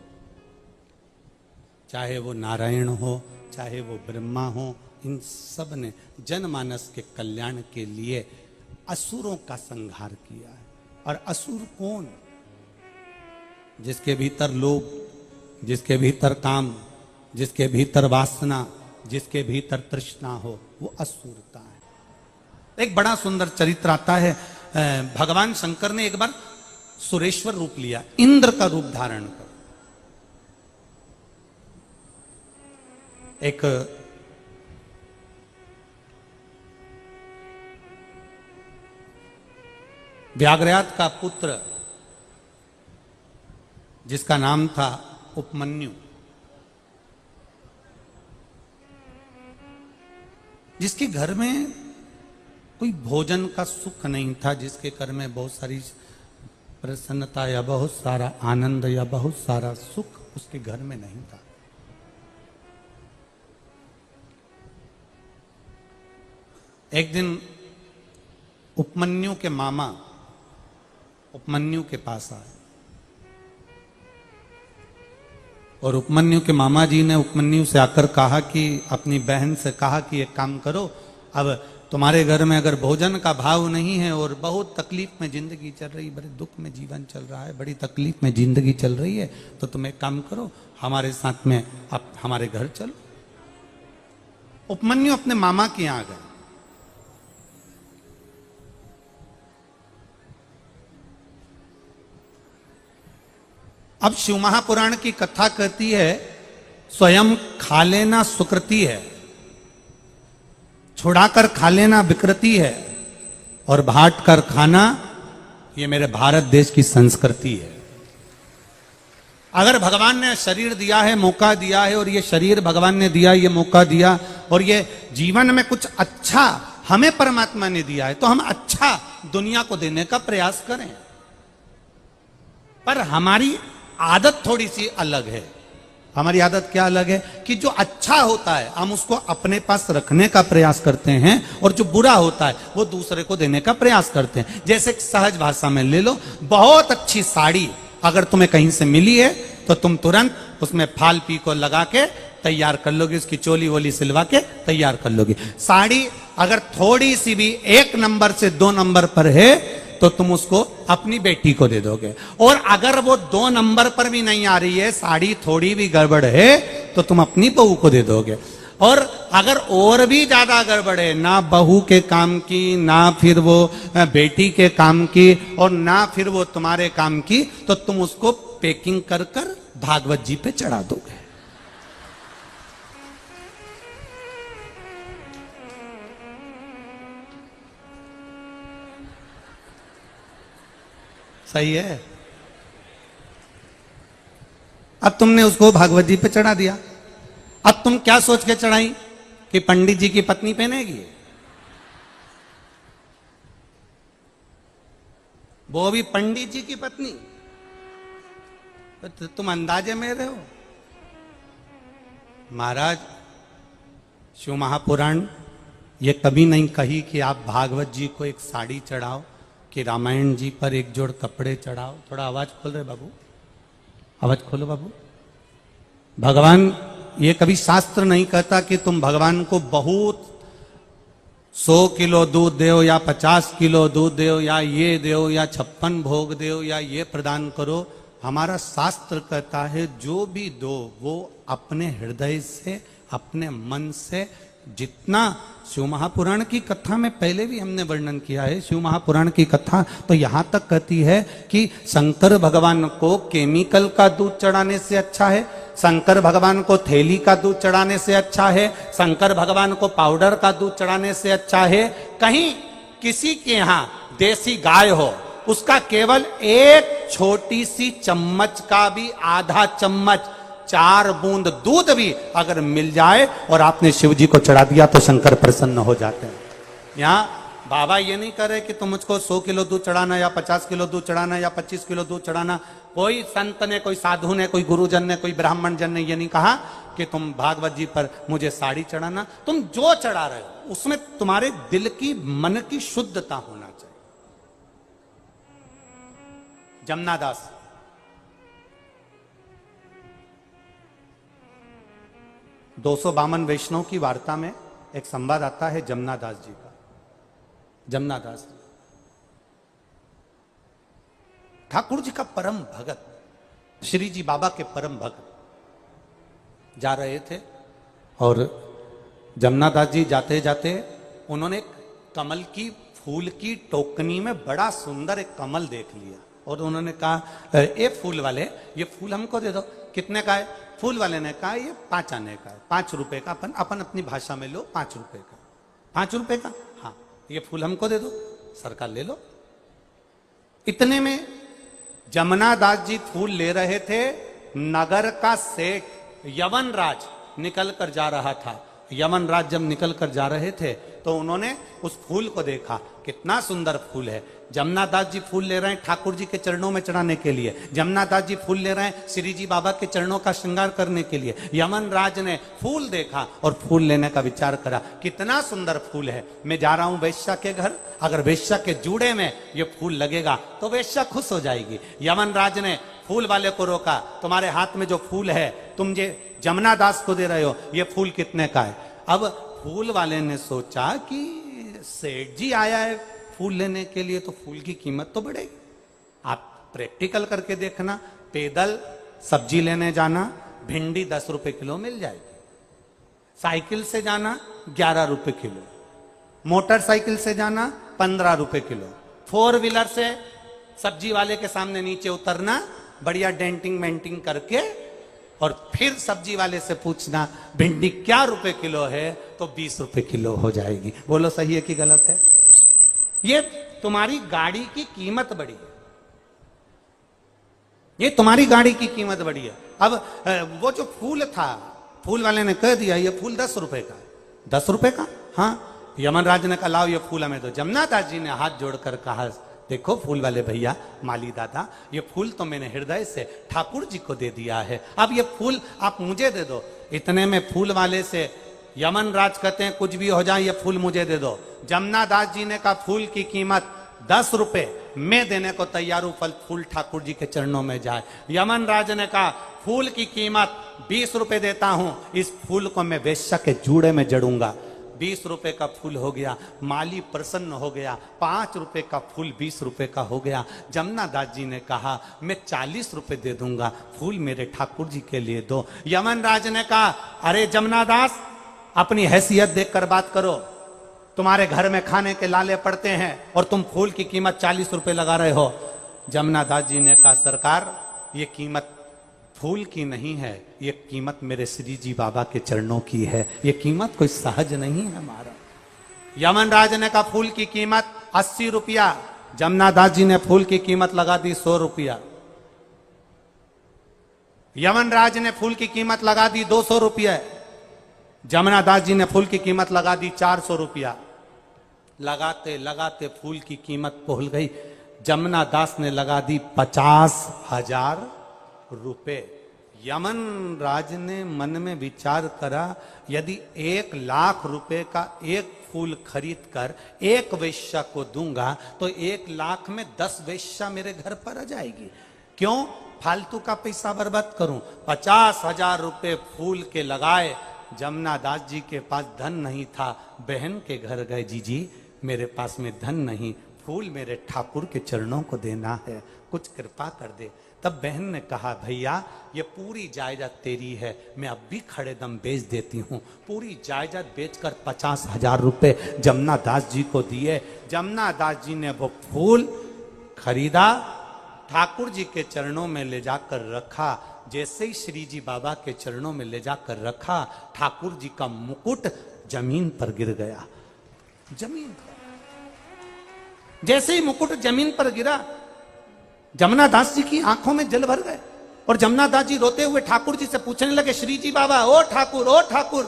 चाहे वो नारायण हो, चाहे वो ब्रह्मा हो, इन सब ने जनमानस के कल्याण के लिए असुरों का संहार किया है। और असुर कौन? जिसके भीतर लोभ, जिसके भीतर काम, जिसके भीतर वासना, जिसके भीतर तृष्णा हो, वो असुरता है। एक बड़ा सुंदर चरित्र आता है, भगवान शंकर ने एक बार सुरेश्वर रूप लिया, इंद्र का रूप धारण कर। एक व्याघ्रयात का पुत्र जिसका नाम था उपमन्यु, जिसके घर में कोई भोजन का सुख नहीं था, जिसके घर में बहुत सारी प्रसन्नता या बहुत सारा आनंद या बहुत सारा सुख उसके घर में नहीं था। एक दिन उपमन्यु के मामा उपमन्यु के पास आए और उपमन्यु के मामा जी ने उपमन्यु से आकर कहा कि अपनी बहन से कहा कि एक काम करो, अब तुम्हारे घर में अगर भोजन का भाव नहीं है और बहुत तकलीफ में जिंदगी चल रही, बड़े दुख में जीवन चल रहा है, बड़ी तकलीफ में जिंदगी चल रही है, तो तुम एक काम करो, हमारे साथ में आप हमारे घर चलो। उपमन्यु अपने मामा के यहां गए। अब शिव महापुराण की कथा कहती है स्वयं खा लेना सुकृति है, छुड़ाकर खा लेना विकृति है, और बांट कर खाना ये मेरे भारत देश की संस्कृति है। अगर भगवान ने शरीर दिया है, मौका दिया है, और ये शरीर भगवान ने दिया, ये मौका दिया, और ये जीवन में कुछ अच्छा हमें परमात्मा ने दिया है, तो हम अच्छा दुनिया को देने का प्रयास करें। पर हमारी आदत थोड़ी सी अलग है। हमारी आदत क्या अलग है कि जो अच्छा होता है हम उसको अपने पास रखने का प्रयास करते हैं, और जो बुरा होता है वो दूसरे को देने का प्रयास करते हैं। जैसे सहज भाषा में ले लो, बहुत अच्छी साड़ी अगर तुम्हें कहीं से मिली है तो तुम तुरंत उसमें फाल पी को लगा के तैयार कर लोगे, उसकी चोली वोली सिलवा के तैयार कर लोगे। साड़ी अगर थोड़ी सी भी 1 नंबर से 2 नंबर पर है तो तुम उसको अपनी बेटी को दे दोगे, और अगर वो 2 नंबर पर भी नहीं आ रही है, साड़ी थोड़ी भी गड़बड़ है, तो तुम अपनी बहू को दे दोगे। और अगर और भी ज्यादा गड़बड़ है, ना बहू के काम की, ना फिर वो बेटी के काम की, और ना फिर वो तुम्हारे काम की, तो तुम उसको पैकिंग कर कर भागवत जी पे चढ़ा दोगे। सही है। अब तुमने उसको भागवत जी पे चढ़ा दिया। अब तुम क्या सोच के चढ़ाई कि पंडित जी की पत्नी पहनेगी, वो भी पंडित जी की पत्नी, तो तुम अंदाजे में रहे हो। महाराज, शिव महापुराण ये कभी नहीं कही कि आप भागवत जी को एक साड़ी चढ़ाओ, कि रामायण जी पर एक जोड़ कपड़े चढ़ाओ। थोड़ा आवाज खोल रहे बाबू, आवाज खोलो बाबू। भगवान ये कभी शास्त्र नहीं कहता कि तुम भगवान को बहुत 100 किलो दूध दो, या 50 किलो दूध दो, या ये दो, या 56 भोग दो, या ये प्रदान करो। हमारा शास्त्र कहता है जो भी दो वो अपने हृदय से, अपने मन से, जितना शिव महापुराण की कथा में पहले भी हमने वर्णन किया है। शिव महापुराण की कथा तो यहां तक कहती है कि शंकर भगवान को केमिकल का दूध चढ़ाने से अच्छा है, शंकर भगवान को थैली का दूध चढ़ाने से अच्छा है, शंकर भगवान को पाउडर का दूध चढ़ाने से अच्छा है। कहीं किसी के यहां देसी गाय हो, उसका केवल एक छोटी सी चम्मच का भी आधा चम्मच, 4 बूंद दूध भी अगर मिल जाए और आपने शिव जी को चढ़ा दिया तो शंकर प्रसन्न हो जाते हैं। यहाँ बाबा ये नहीं कर रहे कि तुम मुझको 100 किलो दूध चढ़ाना, या 50 किलो दूध चढ़ाना, या 25 किलो दूध चढ़ाना। कोई संत ने, कोई साधु ने, कोई गुरुजन ने, कोई ब्राह्मण जन ने ये नहीं कहा कि तुम भागवत जी पर मुझे साड़ी चढ़ाना। तुम जो चढ़ा रहे हो उसमें तुम्हारे दिल की, मन की शुद्धता होना चाहिए। जमनादास, दो 252 वैष्णव की वार्ता में एक संवाद आता है जमनादास जी का। जमनादास जी ठाकुर जी का परम भगत, श्री जी बाबा के परम भगत जा रहे थे, और जमनादास जी जाते जाते उन्होंने एक कमल की फूल की टोकनी में बड़ा सुंदर एक कमल देख लिया, और उन्होंने कहा ए फूल वाले, ये फूल हमको दे दो। कितने का है? फूल वाले ने कहा ये 5 आने का है, 5 रुपए का। अपन अपनी भाषा में लो, 5 रुपए का। 5 रुपए का? हाँ, ये फूल हमको दे दो, सरकार ले लो। इतने में जमनादास जी फूल ले रहे थे, नगर का सेठ यवन राज निकल कर जा रहा था। यमन राज जब निकल कर जा रहे थे तो उन्होंने उस फूल को देखा, कितना सुंदर फूल है। जमनादास जी फूल ले रहे हैं ठाकुर जी के चरणों में चढ़ाने के लिए, जमनादास जी फूल ले रहे हैं श्री जी बाबा के चरणों का श्रृंगार करने के लिए। यमन राज ने फूल देखा और फूल लेने का विचार करा, कितना सुंदर फूल है, मैं जा रहा हूं वेश्या के घर, अगर वेश्या के जूड़े में ये फूल लगेगा तो वेश्या खुश हो जाएगी। यमन राज ने फूल वाले को रोका, तुम्हारे हाथ में जो फूल है तुम ये जमनादास को दे रहे हो, ये फूल कितने का है? अब फूल वाले ने सोचा कि सेठ जी आया है फूल लेने के लिए तो फूल की कीमत तो बढ़ेगी। आप प्रैक्टिकल करके देखना, पैदल सब्जी लेने जाना, भिंडी 10 रुपए किलो मिल जाएगी, साइकिल से जाना 11 रुपए किलो, मोटरसाइकिल से जाना 15 रुपए किलो, 4 व्हीलर से सब्जी वाले के सामने नीचे उतरना, बढ़िया डेंटिंग मेंटिंग करके और फिर सब्जी वाले से पूछना भिंडी क्या रुपए किलो है, तो 20 रुपए किलो हो जाएगी। बोलो सही है कि गलत है? ये तुम्हारी गाड़ी की कीमत बढ़ी है, ये तुम्हारी गाड़ी की कीमत बढ़ी है। अब वो जो फूल था, फूल वाले ने कह दिया ये फूल 10 रुपए का, 10 रुपए का। हाँ, यमनराज ने कहा लाओ ये फूल हमें दो। जमुना दास जी ने हाथ जोड़कर कहा देखो फूल वाले भैया, माली दादा, ये फूल तो मैंने हृदय से ठाकुर जी को दे दिया है, अब ये फूल आप मुझे दे दो। इतने में फूल वाले से यमनराज कहते हैं कुछ भी हो जाए ये फूल मुझे दे दो। जमुना दास जी ने कहा फूल की कीमत 10 रुपए, मैं देने को तैयार हूं, फल फूल ठाकुर जी के चरणों में जाए। यमनराज ने कहा फूल की कीमत 20 रुपए देता हूं, इस फूल को मैं वेश्या के जूड़े में जड़ूंगा। 20 रुपए का फूल हो गया, माली प्रसन्न हो गया। 5 रुपए का फूल 20 रुपए का हो गया। जमुना दास जी ने कहा मैं 40 रुपए दे दूंगा, फूल मेरे ठाकुर जी के लिए दो। यमनराज ने कहा अरे जमुना दास, अपनी हैसियत देखकर बात करो, तुम्हारे घर में खाने के लाले पड़ते हैं और तुम फूल की कीमत 40 रुपए लगा रहे हो। जमुना दास जी ने कहा सरकार, ये कीमत फूल की नहीं है, ये कीमत मेरे श्री जी बाबा के चरणों की है, ये कीमत कोई सहज नहीं है हमारा। यमनराज ने कहा फूल की कीमत 80 रुपया। जमुना दास जी ने फूल की कीमत लगा दी 100 रुपया। यमनराज ने फूल की कीमत लगा दी 200 रुपया। जमुना दास जी ने फूल की कीमत लगा दी 400 रुपया। लगाते लगाते फूल की कीमत पहुंच गई, जमुना दास ने लगा दी 50,000 रुपए। यमनराज ने मन में विचार करा यदि 1 लाख रुपए का एक फूल खरीद कर एक वेश्या को दूंगा तो 1 लाख में 10 वेश्या मेरे घर पर आ जाएगी, क्यों फालतू का पैसा बर्बाद करूं। 50,000 रुपए फूल के लगाए। जमुना दास जी के पास धन नहीं था, बहन के घर गए, जीजी मेरे पास में धन नहीं, फूल मेरे ठाकुर के चरणों को देना है, कुछ कृपा कर दे। तब बहन ने कहा भैया ये पूरी जायदाद तेरी है, मैं अब भी खड़े दम बेच देती हूँ। पूरी जायदाद बेचकर 50,000 रुपए जमुना दास जी को दिए। जमुना दास जी ने वो फूल खरीदा, ठाकुर जी के चरणों में ले जाकर रखा। जैसे ही श्री जी बाबा के चरणों में ले जाकर रखा, ठाकुर जी का मुकुट जमीन पर गिर गया। जमीन पर जैसे ही मुकुट जमीन पर गिरा, जमुना दास जी की आंखों में जल भर गए और जमुना दास जी रोते हुए ठाकुर जी से पूछने लगे श्री जी बाबा, ओ ठाकुर,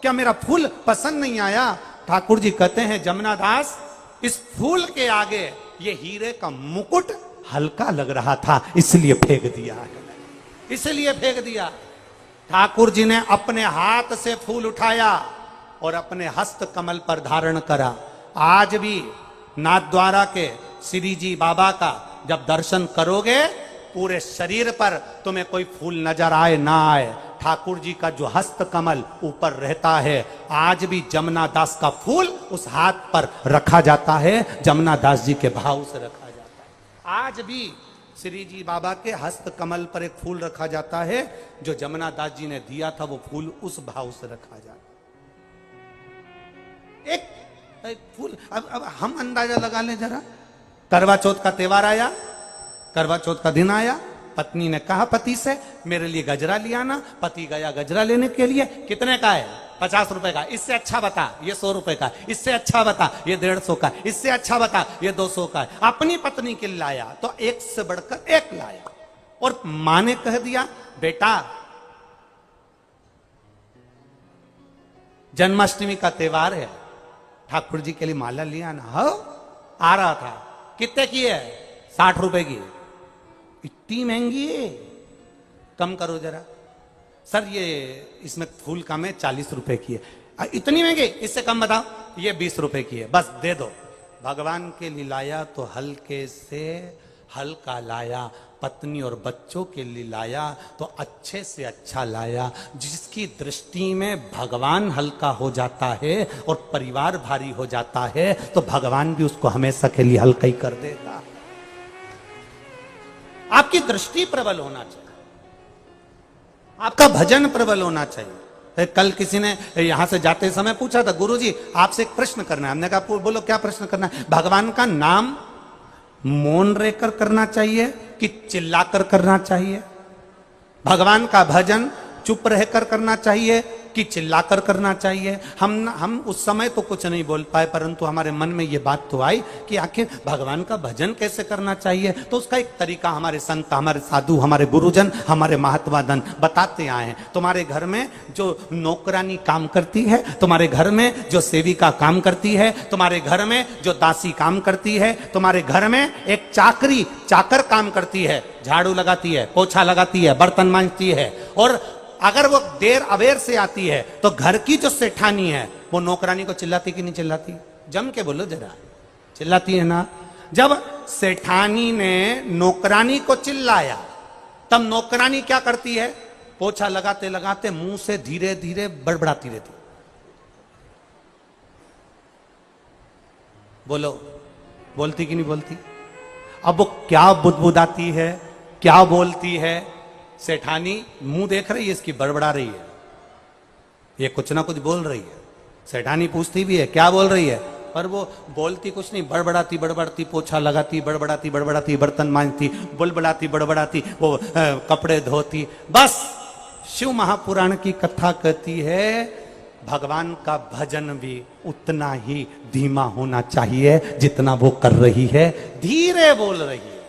क्या मेरा फूल पसंद नहीं आया? ठाकुर जी कहते हैं जमुना दास, इस फूल के आगे ये हीरे का मुकुट हल्का लग रहा था, इसलिए फेंक दिया है, इसलिए फेंक दिया। ठाकुर जी ने अपने हाथ से फूल उठाया और अपने हस्त कमल पर धारण करा। आज भी नाथद्वारा के श्री जी बाबा का जब दर्शन करोगे, पूरे शरीर पर तुम्हें कोई फूल नजर आए ना आए, ठाकुर जी का जो हस्त कमल ऊपर रहता है, आज भी जमुना दास का फूल उस हाथ पर रखा जाता है, जमुना दास जी के भाव से रखा जाता है। आज भी श्री जी बाबा के हस्त कमल पर एक फूल रखा जाता है, जो जमुना दास जी ने दिया था, वो फूल उस भाव से रखा जाता है। एक फूल, अब हम अंदाजा लगा लें जरा। करवा चौथ का त्योहार आया, करवा चौथ का दिन आया, पत्नी ने कहा पति से मेरे लिए गजरा लिया ना। पति गया गजरा लेने के लिए, कितने का है? 50 रुपए का। इससे अच्छा बता, ये 100 रुपए का। इससे अच्छा बता, ये 150 का। इससे अच्छा बता, ये 200 का है। अपनी पत्नी के लाया तो एक से बढ़कर एक लाया। और मां ने कह दिया बेटा, जन्माष्टमी का त्योहार है, ठाकुर जी के लिए माला लिया ना। हो आ रहा था, कितने की है? 60 रुपए की। इतनी महंगी है, कम करो जरा। सर ये इसमें फूल कम है, 40 रुपए की है। इतनी महंगी, इससे कम बताओ। ये 20 रुपए की है, बस दे दो। भगवान के लिए लाया तो हल्के से हल्का लाया, पत्नी और बच्चों के लिए लाया तो अच्छे से अच्छा लाया। जिसकी दृष्टि में भगवान हल्का हो जाता है और परिवार भारी हो जाता है, तो भगवान भी उसको हमेशा के लिए हल्का ही कर देगा। आपकी दृष्टि प्रबल होना चाहिए, आपका भजन प्रबल होना चाहिए। कल किसी ने यहां से जाते समय पूछा था, गुरुजी आपसे एक प्रश्न करना है। हमने कहा बोलो क्या प्रश्न करना है? भगवान का नाम मौन रहकर करना चाहिए कि चिल्लाकर करना चाहिए? भगवान का भजन चुप रहकर करना चाहिए कि चिल्लाकर करना चाहिए? हम उस समय तो कुछ नहीं बोल पाए, परंतु हमारे मन में ये बात तो आई कि आखिर भगवान का भजन कैसे करना चाहिए। तो उसका एक तरीका हमारे संत, हमारे साधु, हमारे गुरुजन, हमारे महात्मा दन बताते आए हैं। तुम्हारे घर में जो नौकरानी काम करती है, तुम्हारे घर में जो सेविका काम करती है, तुम्हारे घर में जो दासी काम करती है, तुम्हारे घर में एक चाकर काम करती है, झाड़ू लगाती है, पोछा लगाती है, बर्तन मांजती है, और अगर वो देर अवेर से आती है तो घर की जो सेठानी है वो नौकरानी को चिल्लाती कि नहीं चिल्लाती? जम के बोलो जरा, चिल्लाती है ना? जब सेठानी ने नौकरानी को चिल्लाया तब नौकरानी क्या करती है? पोछा लगाते लगाते मुंह से धीरे धीरे बड़बड़ाती रहती। बोलो, बोलती कि नहीं बोलती? अब वो क्या बुदबुदाती है, क्या बोलती है? सेठानी मुंह देख रही है, इसकी बड़बड़ा रही है, ये कुछ ना कुछ बोल रही है। सेठानी पूछती भी है क्या बोल रही है, पर वो बोलती कुछ नहीं, बड़बड़ाती बड़बड़ाती, पोछा लगाती, बड़बड़ाती बड़बड़ाती, बर्तन मांजती, बुलबुलाती बड़बड़ाती, वो कपड़े धोती। बस शिव महापुराण की कथा कहती है भगवान का भजन भी उतना ही धीमा होना चाहिए जितना वो कर रही है, धीरे बोल रही है।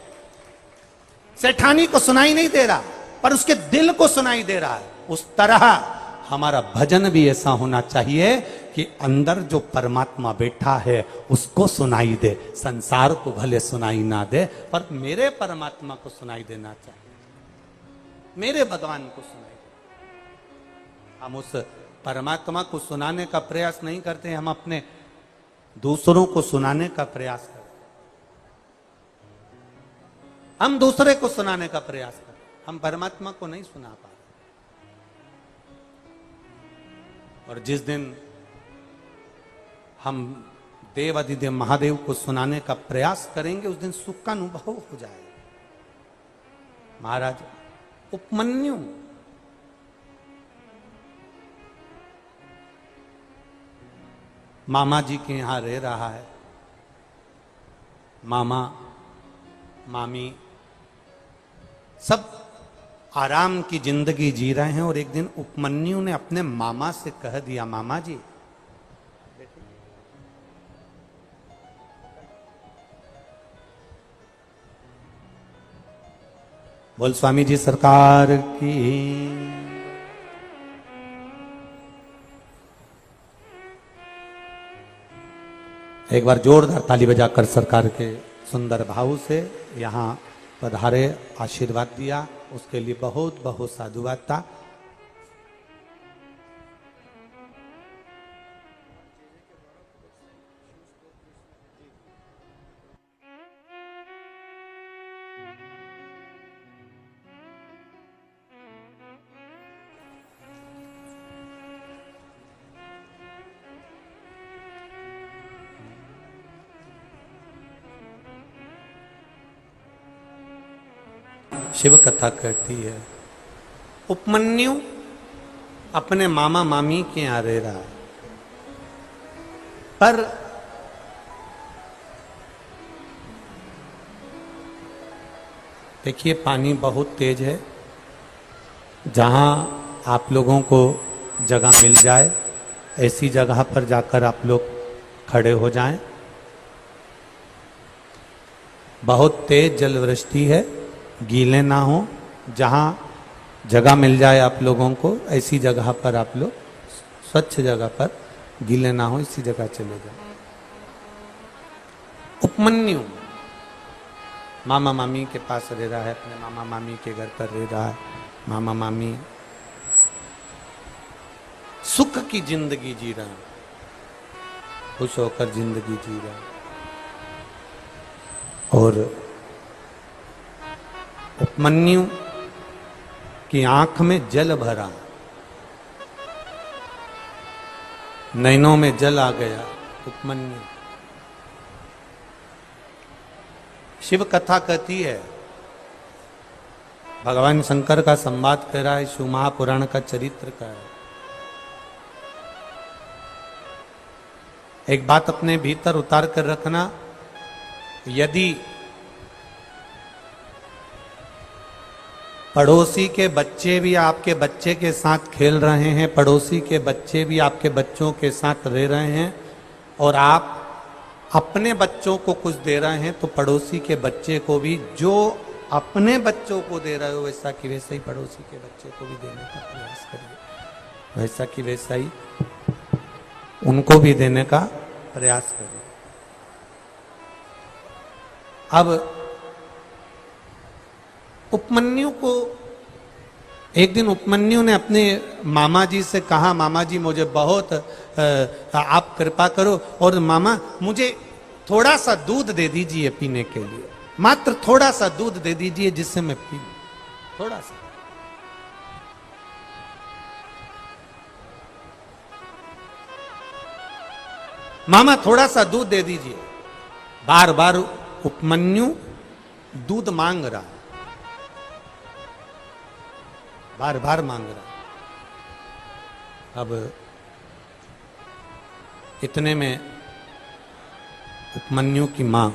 सेठानी को सुनाई नहीं दे रहा पर उसके दिल को सुनाई दे रहा है। उस तरह हमारा भजन भी ऐसा होना चाहिए कि अंदर जो परमात्मा बैठा है उसको सुनाई दे, संसार को भले सुनाई ना दे पर मेरे परमात्मा को सुनाई देना चाहिए, मेरे भगवान को सुनाई दे। हम उस परमात्मा को सुनाने का प्रयास नहीं करते, हम अपने दूसरों को सुनाने का प्रयास करते, हम दूसरे को सुनाने का प्रयास करते, हम परमात्मा को नहीं सुना पा रहे। और जिस दिन हम देव अधिदेव महादेव को सुनाने का प्रयास करेंगे उस दिन सुख का अनुभव हो जाएगा। महाराज उपमन्यु मामा जी के यहां रह रहा है, मामा मामी सब आराम की जिंदगी जी रहे हैं। और एक दिन उपमन्यु ने अपने मामा से कह दिया, मामा जी बोल स्वामी जी सरकार की। एक बार जोरदार ताली बजाकर सरकार के सुंदर भाव से यहां पधारे, आशीर्वाद दिया, उसके लिए बहुत बहुत साधुवाद था। शिव कथा कहती है उपमन्यु अपने मामा मामी के यहां रह रहा है, पर देखिए पानी बहुत तेज है, जहां आप लोगों को जगह मिल जाए ऐसी जगह पर जाकर आप लोग खड़े हो जाएं। बहुत तेज जलवृष्टि है, गीले ना हो, जहां जगह मिल जाए आप लोगों को ऐसी जगह पर आप लोग, स्वच्छ जगह पर, गीले ना हो इसी जगह चले जाए। उपमन्यु मामा मामी के पास रह रहा है, अपने मामा मामी के घर पर रह रहा है। मामा मामी सुख की जिंदगी जी रहा है, खुश होकर जिंदगी जी रहा है। और उपमन्यु की आंख में जल भरा, नैनों में जल आ गया। उपमन्यु शिव कथा कहती है, भगवान शंकर का संवाद कह रहा है, शिव महापुराण का चरित्र का है। एक बात अपने भीतर उतार कर रखना, यदि पड़ोसी के बच्चे भी आपके बच्चे के साथ खेल रहे हैं, पड़ोसी के बच्चे भी आपके बच्चों के साथ रह रहे हैं, और आप अपने बच्चों को कुछ दे रहे हैं, तो पड़ोसी के बच्चे को भी जो अपने बच्चों को दे रहे हो वैसा कि वैसा ही पड़ोसी के बच्चे को भी देने का प्रयास करिए, वैसा कि वैसा ही उनको भी देने का प्रयास करिए। अब उपमन्यु को एक दिन उपमन्यु ने अपने मामा जी से कहा, मामा जी मुझे बहुत आप कृपा करो और मामा मुझे थोड़ा सा दूध दे दीजिए पीने के लिए, मात्र थोड़ा सा दूध दे दीजिए जिससे मैं पी लूं, थोड़ा सा। मामा थोड़ा सा दूध दे दीजिए। बार बार उपमन्यु दूध मांग रहा, बार बार मांग रहा। अब इतने में उपमन्यु की मां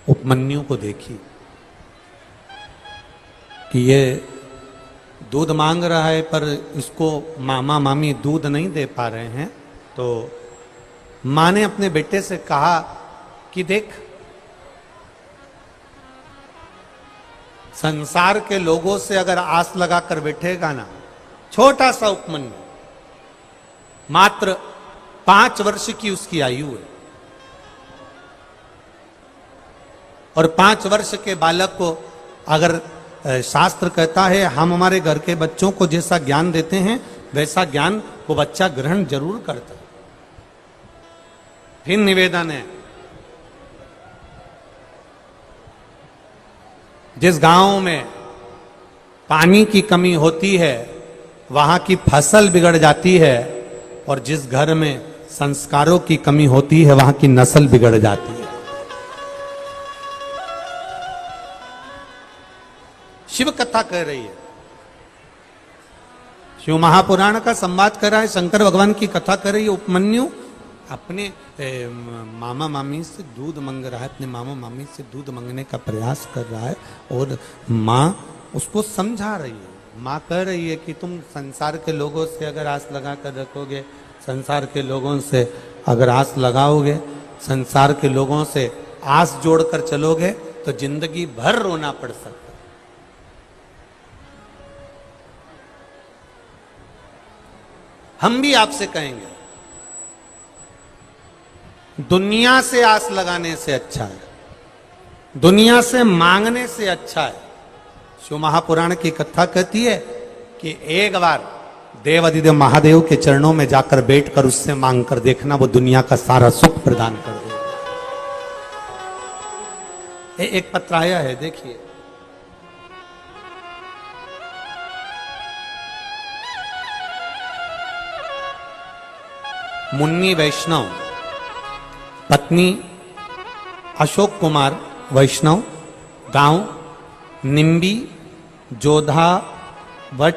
उपमन्यु को देखी कि ये दूध मांग रहा है पर इसको मामा मामी दूध नहीं दे पा रहे हैं, तो मां ने अपने बेटे से कहा कि देख, संसार के लोगों से अगर आस लगाकर बैठेगा ना, छोटा सा उपमन्यु, मात्र 5 वर्ष की उसकी आयु है, और 5 वर्ष के बालक को अगर शास्त्र कहता है हम हमारे घर के बच्चों को जैसा ज्ञान देते हैं वैसा ज्ञान वो बच्चा ग्रहण जरूर करता है। फिर निवेदन है, जिस गांव में पानी की कमी होती है वहां की फसल बिगड़ जाती है, और जिस घर में संस्कारों की कमी होती है वहां की नस्ल बिगड़ जाती है। शिव कथा कह रही है, शिव महापुराण का संवाद कर रहा है, शंकर भगवान की कथा कर रही है। उपमन्यु अपने मामा मामी से दूध मांग रहा है, अपने मामा मामी से दूध मांगने का प्रयास कर रहा है, और माँ उसको समझा रही है। माँ कह रही है कि तुम संसार के लोगों से अगर आस लगा कर रखोगे, संसार के लोगों से अगर आस लगाओगे, संसार के लोगों से आस जोड़कर चलोगे तो जिंदगी भर रोना पड़ सकता है। हम भी आपसे कहेंगे, दुनिया से आस लगाने से अच्छा है, दुनिया से मांगने से अच्छा है। शिव महापुराण की कथा कहती है कि एक बार देवादिदेव महादेव के चरणों में जाकर बैठकर उससे मांगकर देखना, वो दुनिया का सारा सुख प्रदान कर देगा। एक पत्र आया है, देखिए। मुन्नी वैष्णव, पत्नी अशोक कुमार वैष्णव, गांव निम्बी, जोधावट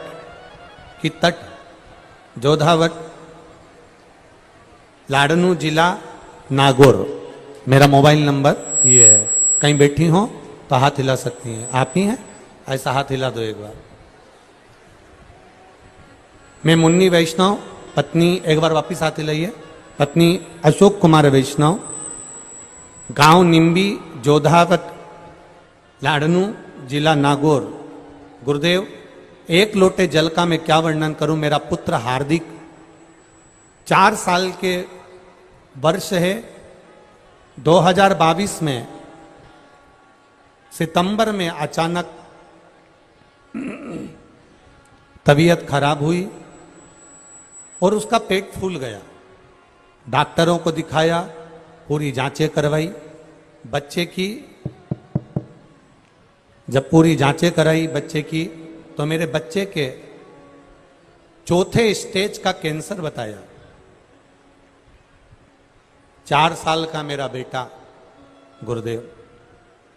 की तट, जोधावट, लाडनू जिला, नागौर। मेरा मोबाइल नंबर ये है, कहीं बैठी हो तो हाथ हिला सकती हैं। आप ही हैं, ऐसा हाथ हिला दो एक बार। मैं मुन्नी वैष्णव, पत्नी, एक बार वापिस हाथ हिलाइए, पत्नी अशोक कुमार वैष्णव, गांव निम्बी, जोधावट, लाडनू जिला, नागौर। गुरुदेव, एक लोटे जल का मैं क्या वर्णन करूं। मेरा पुत्र हार्दिक 4 साल के वर्ष है। 2022 में सितंबर में अचानक तबीयत खराब हुई और उसका पेट फूल गया। डॉक्टरों को दिखाया, पूरी जांचें करवाई बच्चे की। जब पूरी जांचें कराई बच्चे की तो मेरे बच्चे के 4थे स्टेज का कैंसर बताया। 4 साल का मेरा बेटा गुरुदेव,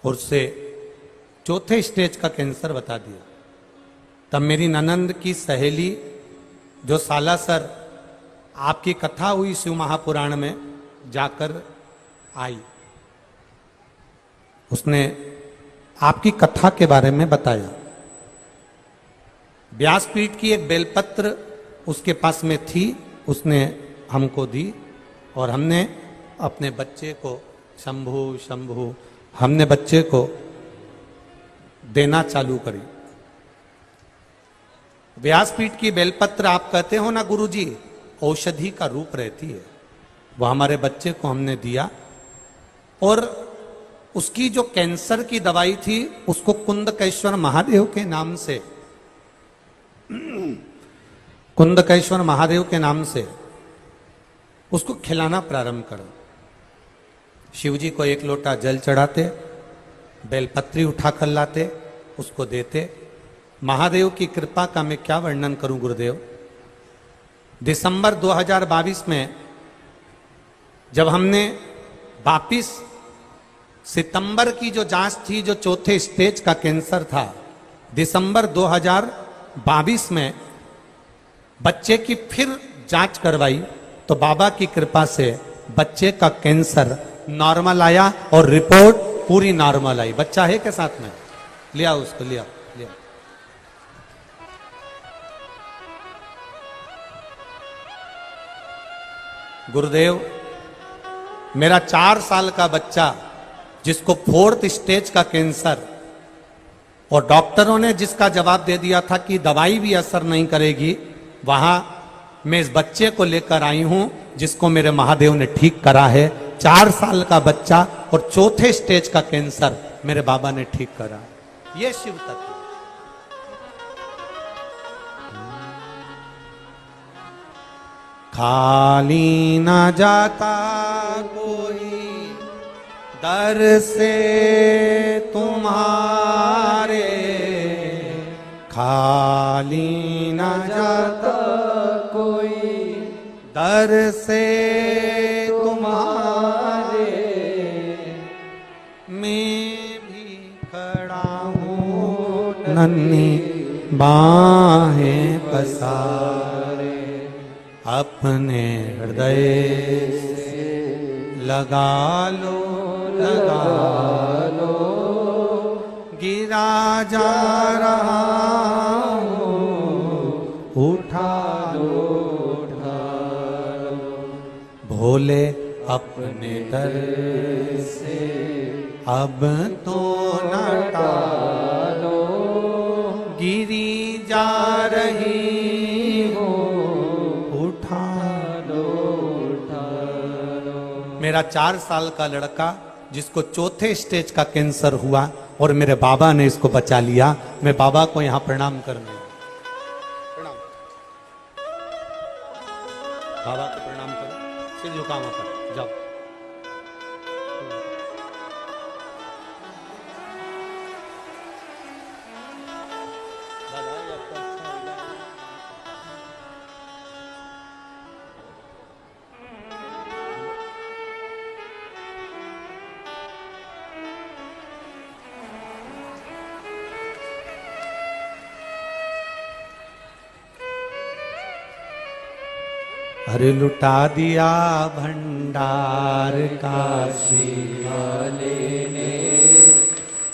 और उससे 4थे स्टेज का कैंसर बता दिया। तब मेरी ननंद की सहेली जो सालासर आपकी कथा हुई शिव महापुराण में जाकर आई, उसने आपकी कथा के बारे में बताया व्यासपीठ की एक बेलपत्र उसके पास में थी, उसने हमको दी और हमने अपने बच्चे को शंभु शंभु हमने बच्चे को देना चालू करी। व्यासपीठ की बेलपत्र आप कहते हो ना गुरुजी, औषधि का रूप रहती है। वो हमारे बच्चे को हमने दिया और उसकी जो कैंसर की दवाई थी उसको कुंदकेश्वर महादेव के नाम से कुंदकेश्वर महादेव के नाम से उसको खिलाना प्रारंभ करो। शिव जी को 1 लोटा जल चढ़ाते, बेलपत्री उठाकर लाते, उसको देते। महादेव की कृपा का मैं क्या वर्णन करूं गुरुदेव। दिसंबर 2022 में जब हमने वापिस सितंबर की जो जांच थी, जो 4थे स्टेज का कैंसर था, दिसंबर 2022 में बच्चे की फिर जांच करवाई तो बाबा की कृपा से बच्चे का कैंसर नॉर्मल आया और रिपोर्ट पूरी नॉर्मल आई। बच्चा है के साथ में? लिया उसको, लिया लिया। गुरुदेव, मेरा 4 साल का बच्चा जिसको 4th स्टेज का कैंसर, और डॉक्टरों ने जिसका जवाब दे दिया था कि दवाई भी असर नहीं करेगी, वहां मैं इस बच्चे को लेकर आई हूं जिसको मेरे महादेव ने ठीक करा है। 4 साल का बच्चा और 4थे स्टेज का कैंसर मेरे बाबा ने ठीक करा। ये शिव तत्व। खाली ना जाता कोई दर से तुम्हारे, खाली ना जाता कोई दर से तुम्हारे, मैं भी खड़ा हूँ नन्ही बाहें पसारे, अपने हृदय से लगा लो लगा लो, गिरा जा रहा हूँ उठा लो उठा लो, भोले अपने दर से अब तो न टालो, गिरी जा रही हो उठा लो उठा लो। मेरा 4 साल का लड़का जिसको 4थे स्टेज का कैंसर हुआ और मेरे बाबा ने इसको बचा लिया। मैं बाबा को यहां प्रणाम करने, प्रणाम बाबा को प्रणाम करो, सिर झुकाओ कर जाओ। अरे लुटा दिया भंडार काशी वाले ने,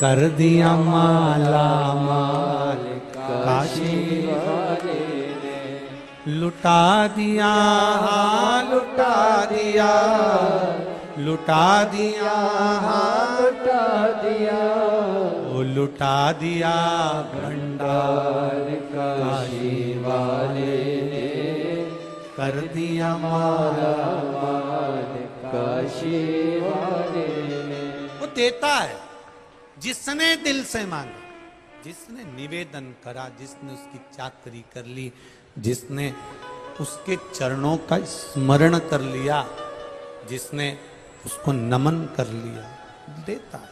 कर दिया माला माल काशी वाले ने, लुटा दिया लुटा दिया लुटा दिया लुटा दिया, वो लुटा दिया भंडार काशी वाले ने, कर दिया माला माल काशी वाले ने। वो देता है जिसने दिल से मांगा, जिसने निवेदन करा, जिसने उसकी चाकरी कर ली, जिसने उसके चरणों का स्मरण कर लिया, जिसने उसको नमन कर लिया, देता है।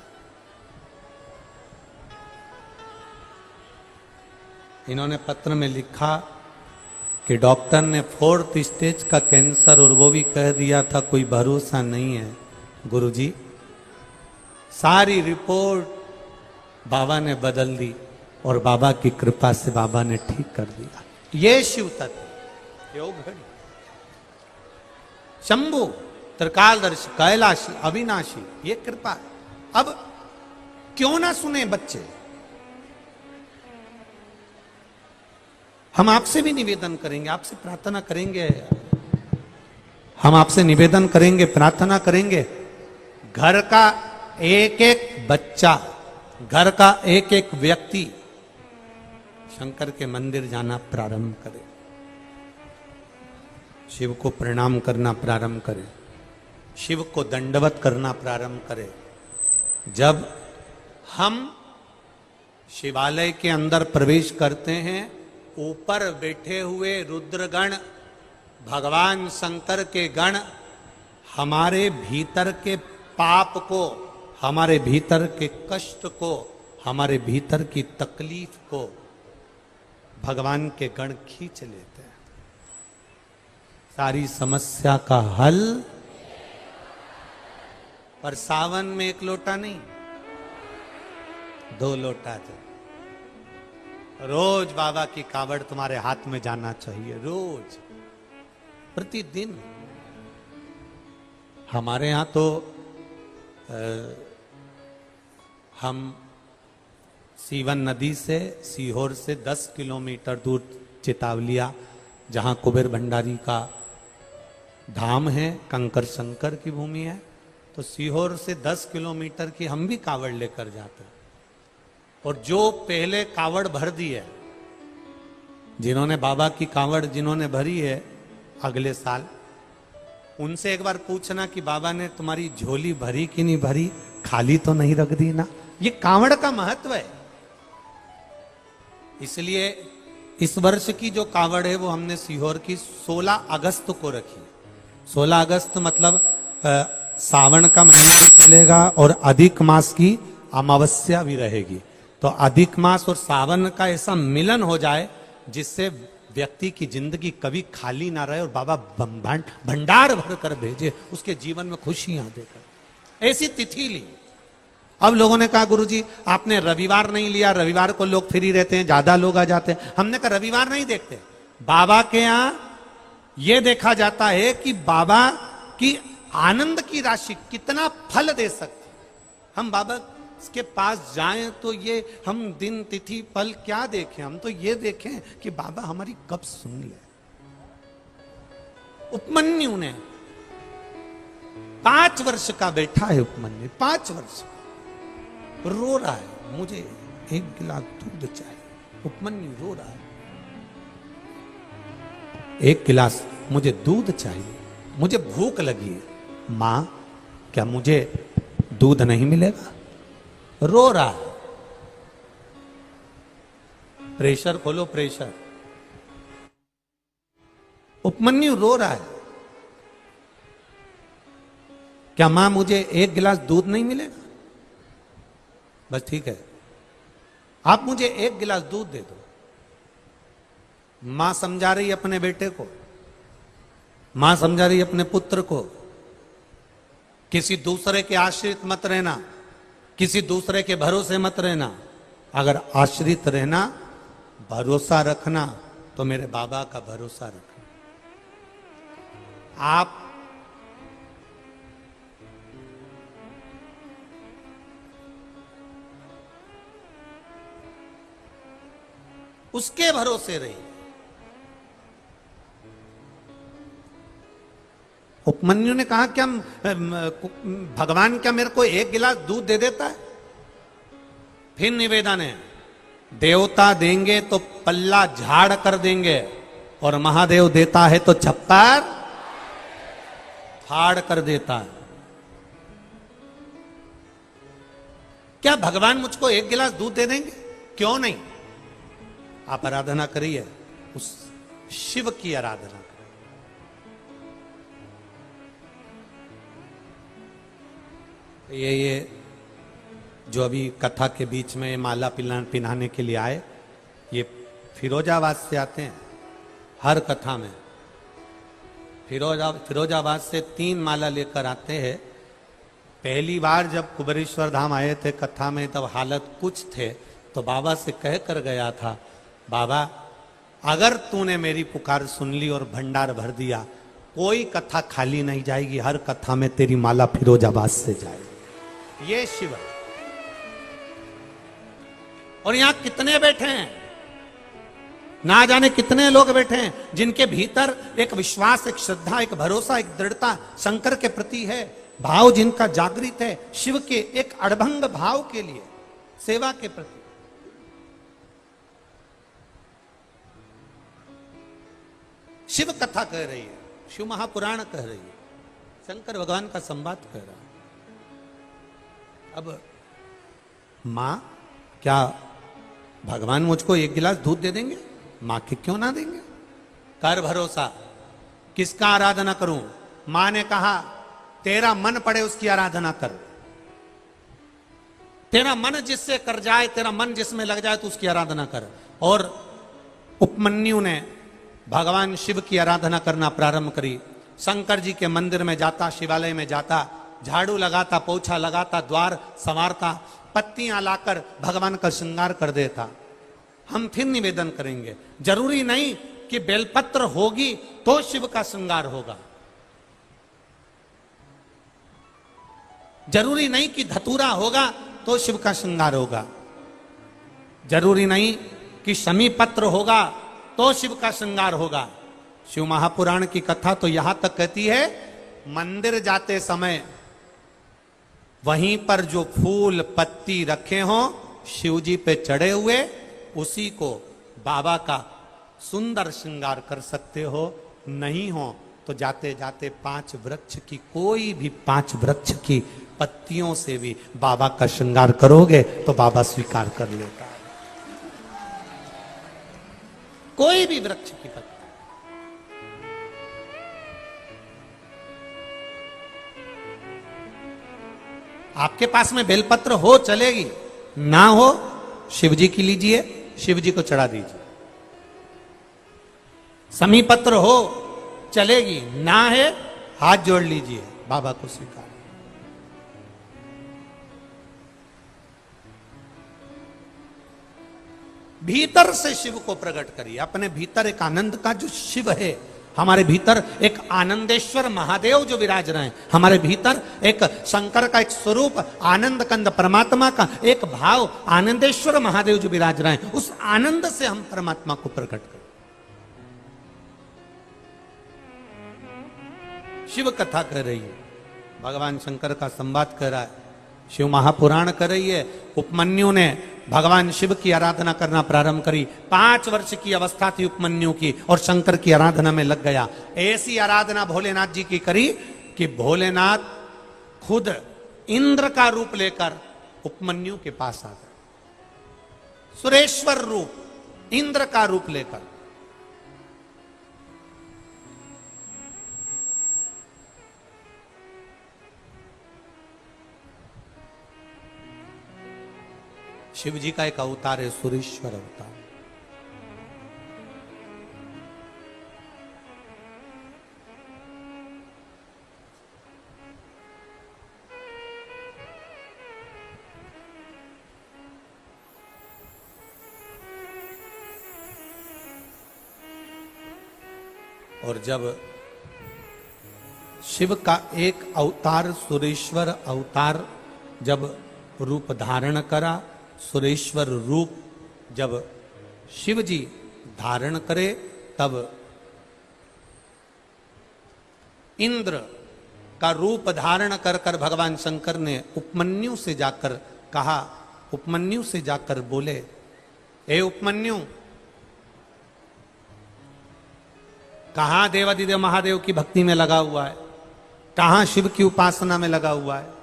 इन्होंने पत्र में लिखा कि डॉक्टर ने 4th स्टेज का कैंसर और वो भी कह दिया था कोई भरोसा नहीं है। गुरुजी, सारी रिपोर्ट बाबा ने बदल दी और बाबा की कृपा से बाबा ने ठीक कर दिया। ये शिव तत्व, योग घड़ी, शंभु, त्रिकालदर्शी, कैलाशी, अविनाशी, ये कृपा है। अब क्यों ना सुने बच्चे? हम आपसे भी निवेदन करेंगे, आपसे प्रार्थना करेंगे, हम आपसे निवेदन करेंगे, प्रार्थना करेंगे, घर का एक एक बच्चा, घर का एक एक व्यक्ति शंकर के मंदिर जाना प्रारंभ करे, शिव को प्रणाम करना प्रारंभ करे, शिव को दंडवत करना प्रारंभ करे। जब हम शिवालय के अंदर प्रवेश करते हैं, ऊपर बैठे हुए रुद्रगण, भगवान शंकर के गण हमारे भीतर के पाप को, हमारे भीतर के कष्ट को, हमारे भीतर की तकलीफ को भगवान के गण खींच लेते हैं। सारी समस्या का हल, पर सावन में एक लोटा नहीं, 2 लोटा दे। रोज बाबा की कावड़ तुम्हारे हाथ में जाना चाहिए, रोज, प्रतिदिन। हमारे यहां तो हम सीवन नदी से, सीहोर से 10 किलोमीटर दूर चितावलिया, जहां कुबेर भंडारी का धाम है, कंकर शंकर की भूमि है, तो सीहोर से 10 किलोमीटर की हम भी कावड़ लेकर जाते हैं। और जो पहले कावड़ भर दी है, जिन्होंने बाबा की कावड़ जिन्होंने भरी है अगले साल, उनसे एक बार पूछना कि बाबा ने तुम्हारी झोली भरी कि नहीं भरी, खाली तो नहीं रख दी ना। ये कावड़ का महत्व है। इसलिए इस वर्ष की जो कावड़ है वो हमने सीहोर की 16 अगस्त को रखी। 16 अगस्त मतलब सावन का महीना भी चलेगा और अधिक मास की अमावस्या भी रहेगी। तो अधिक मास और सावन का ऐसा मिलन हो जाए जिससे व्यक्ति की जिंदगी कभी खाली ना रहे और बाबा भंडार भर कर भेजे, उसके जीवन में खुशियां देकर। ऐसी तिथि ली। अब लोगों ने कहा गुरुजी आपने रविवार नहीं लिया, रविवार को लोग फ्री रहते हैं, ज्यादा लोग आ जाते हैं। हमने कहा रविवार नहीं देखते, बाबा के यहां यह देखा जाता है कि बाबा की आनंद की राशि कितना फल दे सकती। हम बाबा के पास जाएं तो ये हम दिन तिथि फल क्या देखें, हम तो ये देखें कि बाबा हमारी कब सुन ले। उपमन्यु ने 5 वर्ष का बैठा है, उपमन्यु 5 वर्ष रो रहा है, मुझे 1 गिलास दूध चाहिए। उपमन्यु रो रहा है, 1 गिलास मुझे दूध चाहिए, मुझे भूख लगी है। मां क्या मुझे दूध नहीं मिलेगा? रो रहा है। प्रेशर खोलो, प्रेशर। उपमन्यु रो रहा है, क्या मां मुझे 1 गिलास दूध नहीं मिलेगा? बस ठीक है, आप मुझे 1 गिलास दूध दे दो। मां समझा रही अपने बेटे को, मां समझा रही अपने पुत्र को, किसी दूसरे के आश्रित मत रहना, किसी दूसरे के भरोसे मत रहना। अगर आश्रित रहना, भरोसा रखना, तो मेरे बाबा का भरोसा रखना। आप उसके भरोसे रहिए। उपमन्यु ने कहा क्या भगवान क्या मेरे को 1 गिलास दूध दे देता है? फिर निवेदन है, देवता देंगे तो पल्ला झाड़ कर देंगे और महादेव देता है तो छप्पर फाड़ कर देता है। क्या भगवान मुझको 1 गिलास दूध दे देंगे? क्यों नहीं? आप आराधना करिए, उस शिव की आराधना। ये जो अभी कथा के बीच में माला पिनाने के लिए आए, ये फिरोजाबाद से आते हैं। हर कथा में फिरोजाबाद से 3 माला लेकर आते हैं। पहली बार जब कुबेरेश्वर धाम आए थे कथा में, तब हालत कुछ थे, तो बाबा से कह कर गया था, बाबा अगर तूने मेरी पुकार सुन ली और भंडार भर दिया, कोई कथा खाली नहीं जाएगी, हर कथा में तेरी माला फिरोजाबाद से जाएगी। ये शिव। और यहां कितने बैठे हैं? ना जाने कितने लोग बैठे हैं जिनके भीतर एक विश्वास, एक श्रद्धा, एक भरोसा, एक दृढ़ता शंकर के प्रति है, भाव जिनका जागृत है शिव के एक अड़भंग भाव के लिए, सेवा के प्रति। शिव कथा कह रही है, शिव महापुराण कह रही है, शंकर भगवान का संवाद कह रहा है। अब मां, क्या भगवान मुझको एक गिलास दूध दे देंगे? मां के क्यों ना देंगे? कर भरोसा, किसका आराधना करूं? मां ने कहा तेरा मन पड़े उसकी आराधना कर, तेरा मन जिससे कर जाए, तेरा मन जिसमें लग जाए तो उसकी आराधना कर। और उपमन्यु ने भगवान शिव की आराधना करना प्रारंभ करी। शंकर जी के मंदिर में जाता, शिवालय में जाता, झाड़ू लगाता, पोछा लगाता, द्वार संवारता, पत्तियां लाकर भगवान का श्रृंगार कर देता। हम फिर निवेदन करेंगे, जरूरी नहीं कि बेलपत्र होगी तो शिव का श्रृंगार होगा, जरूरी नहीं कि धतूरा होगा तो शिव का श्रृंगार होगा, जरूरी नहीं कि शमी पत्र होगा तो शिव का श्रृंगार होगा। शिव महापुराण की कथा तो यहां तक कहती है, मंदिर जाते समय वहीं पर जो फूल पत्ती रखे हों शिव जी पे चढ़े हुए, उसी को बाबा का सुंदर श्रृंगार कर सकते हो। नहीं हो तो जाते जाते 5 वृक्ष की, कोई भी 5 वृक्ष की पत्तियों से भी बाबा का श्रृंगार करोगे तो बाबा स्वीकार कर लेता है। कोई भी वृक्ष की पत्ती। आपके पास में बेलपत्र हो चलेगी, ना हो शिव जी की लीजिए, शिव जी को चढ़ा दीजिए। समी पत्र हो चलेगी, ना है हाथ जोड़ लीजिए, बाबा को स्वीकार। भीतर से शिव को प्रकट करिए, अपने भीतर एक आनंद का जो शिव है, हमारे भीतर एक आनंदेश्वर महादेव जो विराज रहे हैं, हमारे भीतर एक शंकर का एक स्वरूप आनंद कंद परमात्मा का एक भाव आनंदेश्वर महादेव जो विराज रहे हैं, उस आनंद से हम परमात्मा को प्रकट करें। शिव कथा कर रही है, भगवान शंकर का संवाद कर रहा है, शिव महापुराण कर रही है। उपमन्यु ने भगवान शिव की आराधना करना प्रारंभ करी। 5 वर्ष की अवस्था थी उपमन्यु की और शंकर की आराधना में लग गया। ऐसी आराधना भोलेनाथ जी की करी कि भोलेनाथ खुद इंद्र का रूप लेकर उपमन्यु के पास आ गए। सुरेश्वर रूप, इंद्र का रूप लेकर। शिव जी का एक अवतार है, सुरेश्वर अवतार। और जब शिव का एक अवतार सुरेश्वर अवतार जब रूप धारण करा, सुरेश्वर रूप जब शिव जी धारण करे, तब इंद्र का रूप धारण कर कर भगवान शंकर ने उपमन्यु से जाकर कहा, उपमन्यु से जाकर बोले, हे उपमन्यु, कहां देवादिदेव महादेव की भक्ति में लगा हुआ है, कहां शिव की उपासना में लगा हुआ है।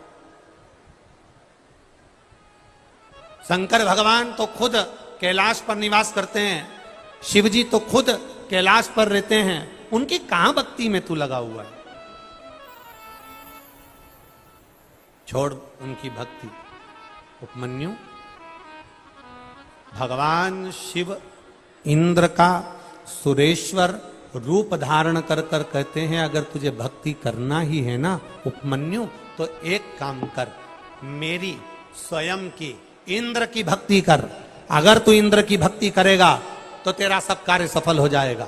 शंकर भगवान तो खुद कैलाश पर निवास करते हैं, शिव जी तो खुद कैलाश पर रहते हैं, उनकी कहां भक्ति में तू लगा हुआ है? छोड़ उनकी भक्ति। उपमन्यु, भगवान शिव इंद्र का सुरेश्वर रूप धारण कर कर कहते हैं, अगर तुझे भक्ति करना ही है ना उपमन्यु, तो एक काम कर, मेरी स्वयं की इंद्र की भक्ति कर। अगर तू इंद्र की भक्ति करेगा तो तेरा सब कार्य सफल हो जाएगा।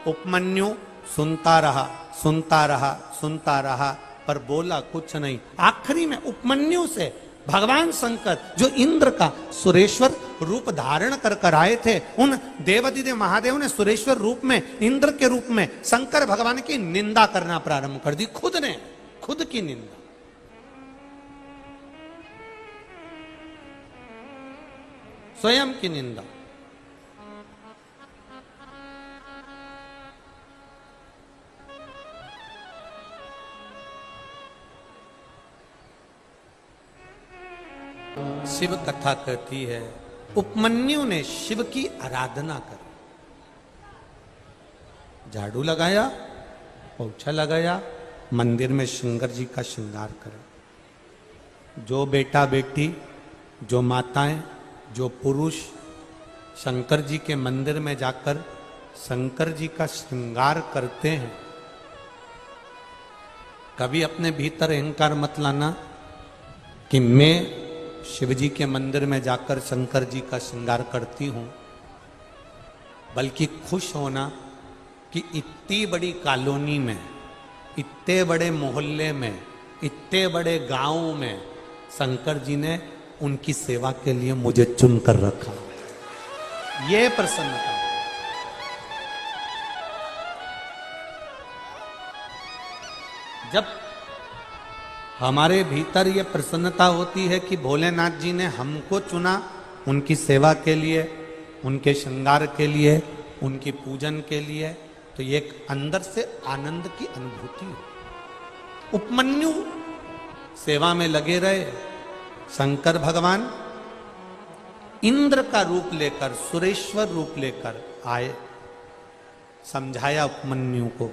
उपमन्यु सुनता रहा, सुनता रहा, सुनता रहा, पर बोला कुछ नहीं। आखिरी में उपमन्यु से भगवान शंकर जो इंद्र का सुरेश्वर रूप धारण कर कर आए थे। उन देवाधिदेव महादेव ने सुरेश्वर रूप में, इंद्र के रूप में शंकर भगवान की निंदा करना प्रारंभ कर दी। खुद ने खुद की निंदा। स्वयं की निंदा। शिव कथा कहती है, उपमन्यु ने शिव की आराधना कर, झाड़ू लगाया, पोछा लगाया, मंदिर में शंकर जी का श्रृंगार करा। जो बेटा बेटी, जो माताएं, जो पुरुष शंकर जी के मंदिर में जाकर शंकर जी का श्रृंगार करते हैं, कभी अपने भीतर अहंकार मत लाना कि मैं शिव जी के मंदिर में जाकर शंकर जी का श्रृंगार करती हूं, बल्कि खुश होना कि इतनी बड़ी कॉलोनी में, इतने बड़े मोहल्ले में, इतने बड़े गांव में शंकर जी ने उनकी सेवा के लिए मुझे चुनकर रखा। ये प्रसन्नता। जब हमारे भीतर ये प्रसन्नता होती है कि भोलेनाथ जी ने हमको चुना उनकी सेवा के लिए, उनके श्रृंगार के लिए, उनकी पूजन के लिए, तो ये एक अंदर से आनंद की अनुभूति है। उपमन्यु सेवा में लगे रहे। शंकर भगवान इंद्र का रूप लेकर, सुरेश्वर रूप लेकर आए। समझाया उपमन्यु को,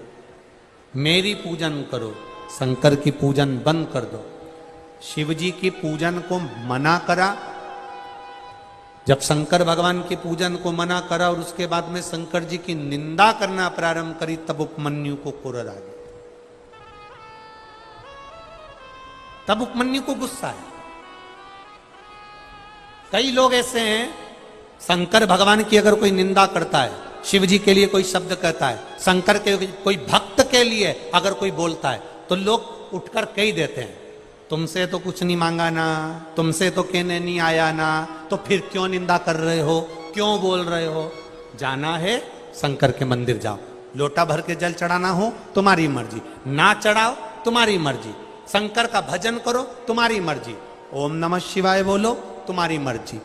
मेरी पूजन करो, शंकर की पूजन बंद कर दो। शिव जी की पूजन को मना करा। जब शंकर भगवान की पूजन को मना करा और उसके बाद में शंकर जी की निंदा करना प्रारंभ करी, तब उपमन्यु को क्रोध आ गया। तब उपमन्यु को गुस्सा है। कई लोग ऐसे हैं, शंकर भगवान की अगर कोई निंदा करता है, शिव जी के लिए कोई शब्द कहता है, शंकर के कोई भक्त के लिए अगर कोई बोलता है, तो लोग उठकर कह देते हैं, तुमसे तो कुछ नहीं मांगा ना, तुमसे तो कहने नहीं आया ना, तो फिर क्यों निंदा कर रहे हो, क्यों बोल रहे हो। जाना है शंकर के मंदिर जाओ, लोटा भर के जल चढ़ाना हो तुम्हारी मर्जी, ना चढ़ाओ तुम्हारी मर्जी, शंकर का भजन करो तुम्हारी मर्जी, ओम नमः शिवाय बोलो तुम्हारी मर्जी।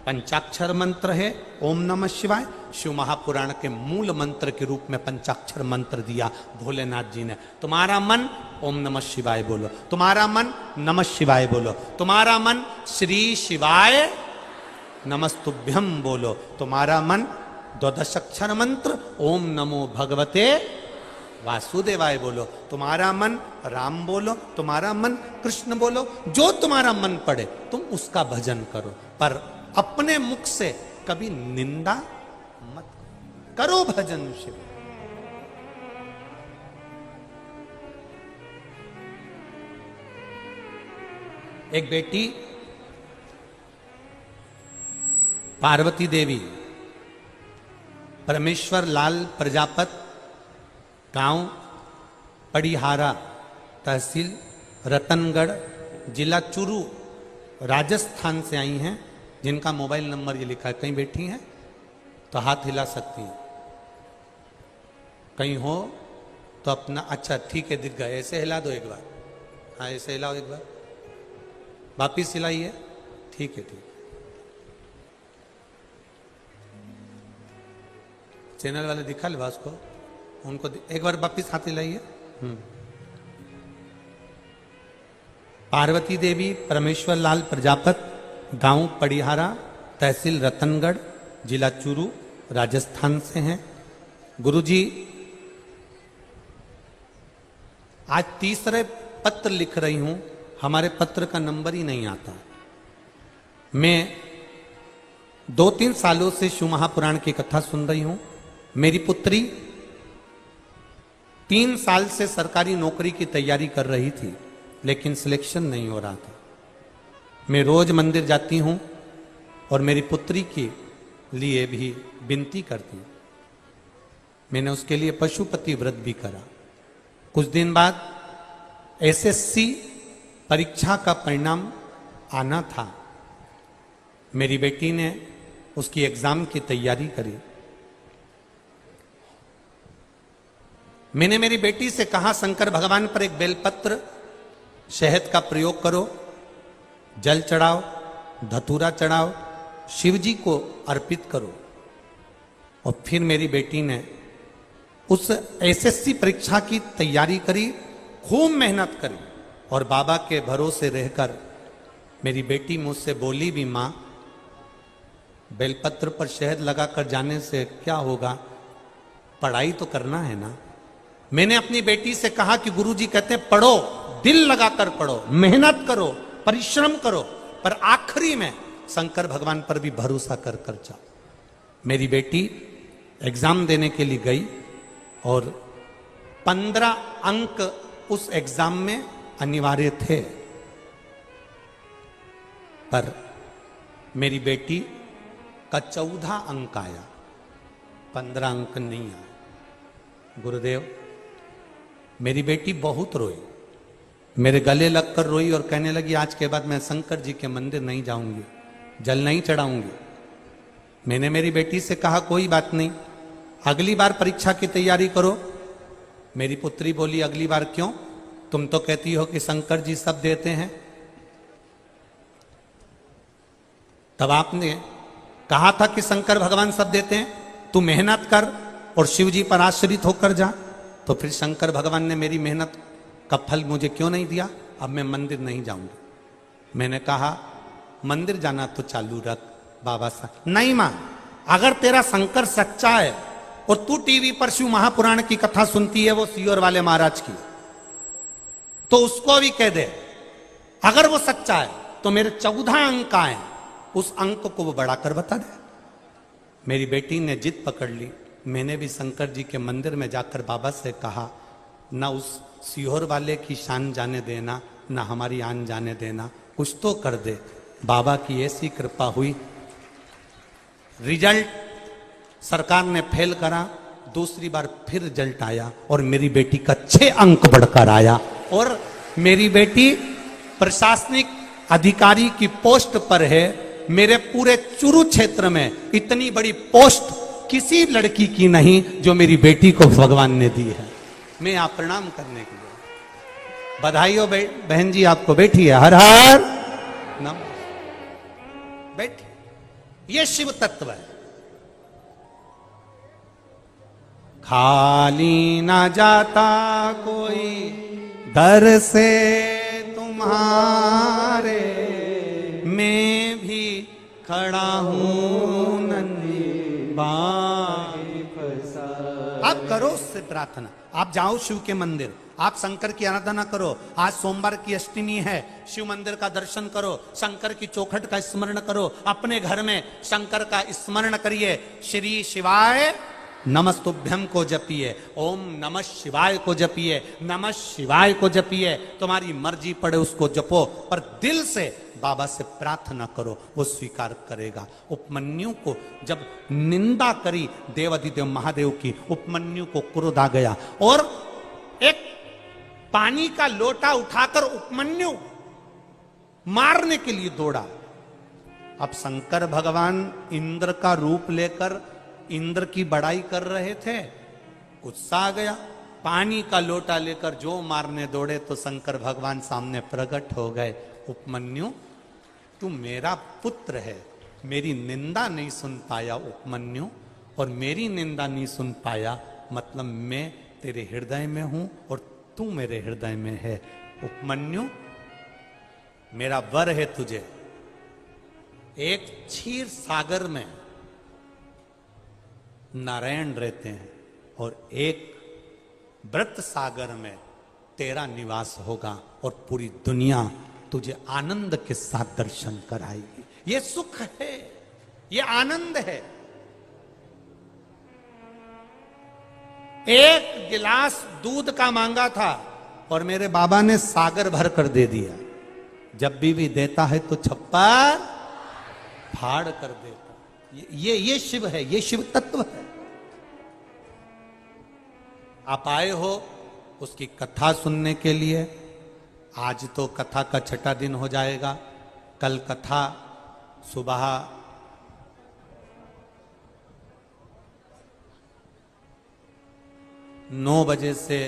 पंचाक्षर मंत्र है ओम नमः शिवाय। शिव महापुराण के मूल मंत्र के रूप में पंचाक्षर मंत्र दिया भोलेनाथ जी ने। तुम्हारा मन ओम नमः शिवाय बोलो, तुम्हारा मन नमः शिवाय बोलो, तुम्हारा मन श्री शिवाय नमस्तुभ्यम बोलो, तुम्हारा मन द्वादशाक्षर मंत्र ओम नमो भगवते वासुदेवाय बोलो, तुम्हारा मन राम बोलो, तुम्हारा मन कृष्ण बोलो, जो तुम्हारा मन पड़े तुम उसका भजन करो, पर अपने मुख से कभी निंदा मत करो। भजन शिव। एक बेटी पार्वती देवी, परमेश्वर लाल प्रजापत, गांव पड़िहारा, तहसील रतनगढ़, जिला चूरू, राजस्थान से आई हैं, जिनका मोबाइल नंबर ये लिखा है। कहीं बैठी हैं तो हाथ हिला सकती हैं, कहीं हो तो अपना, अच्छा ठीक है दिख गए, ऐसे हिला दो एक बार, हाँ ऐसे हिलाओ एक बार, वापिस हिलाइए, ठीक है ठीक है। चैनल वाले दिखा लिबास को, उनको एक बार वापिस हाथ हिलाइए। पार्वती देवी परमेश्वर लाल प्रजापत, गांव पड़िहारा, तहसील रतनगढ़, जिला चूरू, राजस्थान से हैं। गुरुजी आज तीसरे पत्र लिख रही हूं, हमारे पत्र का नंबर ही नहीं आता। मैं 2-3 सालों से शिव महापुराण की कथा सुन रही हूं। मेरी पुत्री 3 साल से सरकारी नौकरी की तैयारी कर रही थी, लेकिन सिलेक्शन नहीं हो रहा था। मैं रोज मंदिर जाती हूं और मेरी पुत्री के लिए भी विनती करती हूं। मैंने उसके लिए पशुपति व्रत भी करा। कुछ दिन बाद एसएससी परीक्षा का परिणाम आना था। मेरी बेटी ने उसकी एग्जाम की तैयारी करी। मैंने मेरी बेटी से कहा शंकर भगवान पर एक बेलपत्र शहद का प्रयोग करो, जल चढ़ाओ, धतूरा चढ़ाओ, शिव जी को अर्पित करो। और फिर मेरी बेटी ने उस एसएससी परीक्षा की तैयारी करी, खूब मेहनत करी और बाबा के भरोसे रहकर मेरी बेटी मुझसे बोली भी, मां बेलपत्र पर शहद लगाकर जाने से क्या होगा, पढ़ाई तो करना है ना। मैंने अपनी बेटी से कहा कि गुरुजी कहते हैं पढ़ो, दिल लगाकर पढ़ो, मेहनत करो, परिश्रम करो, पर आखिरी में शंकर भगवान पर भी भरोसा कर कर जाओ। मेरी बेटी एग्जाम देने के लिए गई और 15 अंक उस एग्जाम में अनिवार्य थे, पर मेरी बेटी का 14 अंक आया, 15 अंक नहीं आया। गुरुदेव, मेरी बेटी बहुत रोई, मेरे गले लगकर रोई और कहने लगी आज के बाद मैं शंकर जी के मंदिर नहीं जाऊंगी, जल नहीं चढ़ाऊंगी। मैंने मेरी बेटी से कहा कोई बात नहीं, अगली बार परीक्षा की तैयारी करो। मेरी पुत्री बोली अगली बार क्यों, तुम तो कहती हो कि शंकर जी सब देते हैं। तब आपने कहा था कि शंकर भगवान सब देते हैं, तू मेहनत कर और शिव जी पर आश्रित होकर जा। तो फिर शंकर भगवान ने मेरी मेहनत का फल मुझे क्यों नहीं दिया, अब मैं मंदिर नहीं जाऊंगी। मैंने कहा मंदिर जाना तो चालू रख बाबा साहब। नहीं मां, अगर तेरा शंकर सच्चा है और तू टीवी पर शिव महापुराण की कथा सुनती है वो सीहोर वाले महाराज की, तो उसको भी कह दे अगर वो सच्चा है तो मेरे 14 अंक आए, उस अंक को वो बढ़ाकर बता दे। मेरी बेटी ने जिद पकड़ ली। मैंने भी शंकर जी के मंदिर में जाकर बाबा से कहा ना उस सीहोर वाले की शान जाने देना, ना हमारी आन जाने देना, कुछ तो कर दे। बाबा की ऐसी कृपा हुई, रिजल्ट सरकार ने फेल करा, दूसरी बार फिर रिजल्ट आया और मेरी बेटी का 6 अंक बढ़कर आया और मेरी बेटी प्रशासनिक अधिकारी की पोस्ट पर है। मेरे पूरे चुरू क्षेत्र में इतनी बड़ी पोस्ट किसी लड़की की नहीं जो मेरी बेटी को भगवान ने दी है। मैं यहाँ प्रणाम करने के लिए, बधाई हो बहन जी आपको, बैठी है, हर हर नम, बैठी। ये शिव तत्व है। खाली ना जाता कोई दर से तुम्हारे, मैं भी खड़ा हूं नन्ही बाहें फंसा। आप करो उससे प्रार्थना, आप जाओ शिव के मंदिर, आप शंकर की आराधना करो। आज सोमवार की अष्टमी है, शिव मंदिर का दर्शन करो, शंकर की चौखट का स्मरण करो, अपने घर में शंकर का स्मरण करिए। श्री शिवाय नमस्तुभ्यम को जपिए, ओम नमः शिवाय को जपिए, नमः शिवाय को जपिए। तुम्हारी मर्जी पड़े उसको जपो, पर दिल से बाबा से प्रार्थना करो, वो स्वीकार करेगा। उपमन्यु को जब निंदा करी देवाधिदेव महादेव की, उपमन्यु को क्रोध आ गया और एक पानी का लोटा उठाकर उपमन्यु मारने के लिए दौड़ा। अब शंकर भगवान इंद्र का रूप लेकर इंद्र की बड़ाई कर रहे थे, गुस्सा आ गया, पानी का लोटा लेकर जो मारने दौड़े तो शंकर भगवान सामने प्रकट हो गए। उपमन्यु तू मेरा पुत्र है, मेरी निंदा नहीं सुन पाया उपमन्यु, और मेरी निंदा नहीं सुन पाया मतलब मैं तेरे हृदय में हूं और तू मेरे हृदय में है। उपमन्यु मेरा वर है तुझे, एक क्षीर सागर में नारायण रहते हैं और एक व्रत सागर में तेरा निवास होगा और पूरी दुनिया तुझे आनंद के साथ दर्शन कराएगी। ये सुख है, ये आनंद है। एक गिलास दूध का मांगा था और मेरे बाबा ने सागर भर कर दे दिया। जब भी देता है तो छप्पर फाड़ कर देता। ये शिव है, ये शिव तत्व है। आप आए हो उसकी कथा सुनने के लिए। आज तो कथा का 6ठा दिन हो जाएगा, कल कथा सुबह 9 बजे से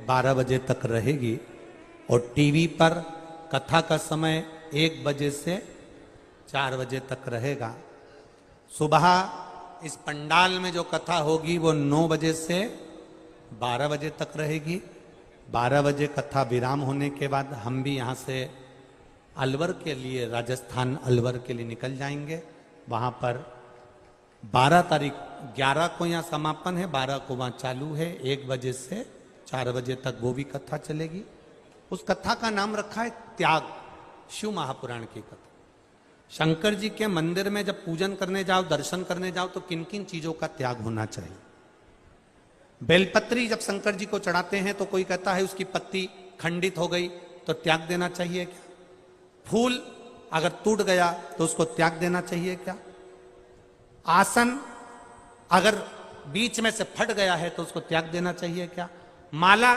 12 बजे तक रहेगी और टीवी पर कथा का समय 1 बजे से 4 बजे तक रहेगा। सुबह इस पंडाल में जो कथा होगी वो 9 बजे से 12 बजे तक रहेगी। 12 बजे कथा विराम होने के बाद हम भी यहाँ से अलवर के लिए, राजस्थान अलवर के लिए निकल जाएंगे। वहाँ पर 12 तारीख 11 को यहाँ समापन है, 12 को वहाँ चालू है। 1 बजे से 4 बजे तक वो भी कथा चलेगी। उस कथा का नाम रखा है त्याग, शिव महापुराण की कथा। शंकर जी के मंदिर में जब पूजन करने जाओ, दर्शन करने जाओ, तो किन किन चीजों का त्याग होना चाहिए। बेलपत्री जब शंकर जी को चढ़ाते हैं तो कोई कहता है उसकी पत्ती खंडित हो गई तो त्याग देना चाहिए क्या? फूल अगर टूट गया तो उसको त्याग देना चाहिए क्या? आसन अगर बीच में से फट गया है तो उसको त्याग देना चाहिए क्या? माला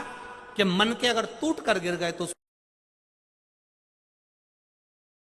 के मन के अगर टूट कर गिर गए तो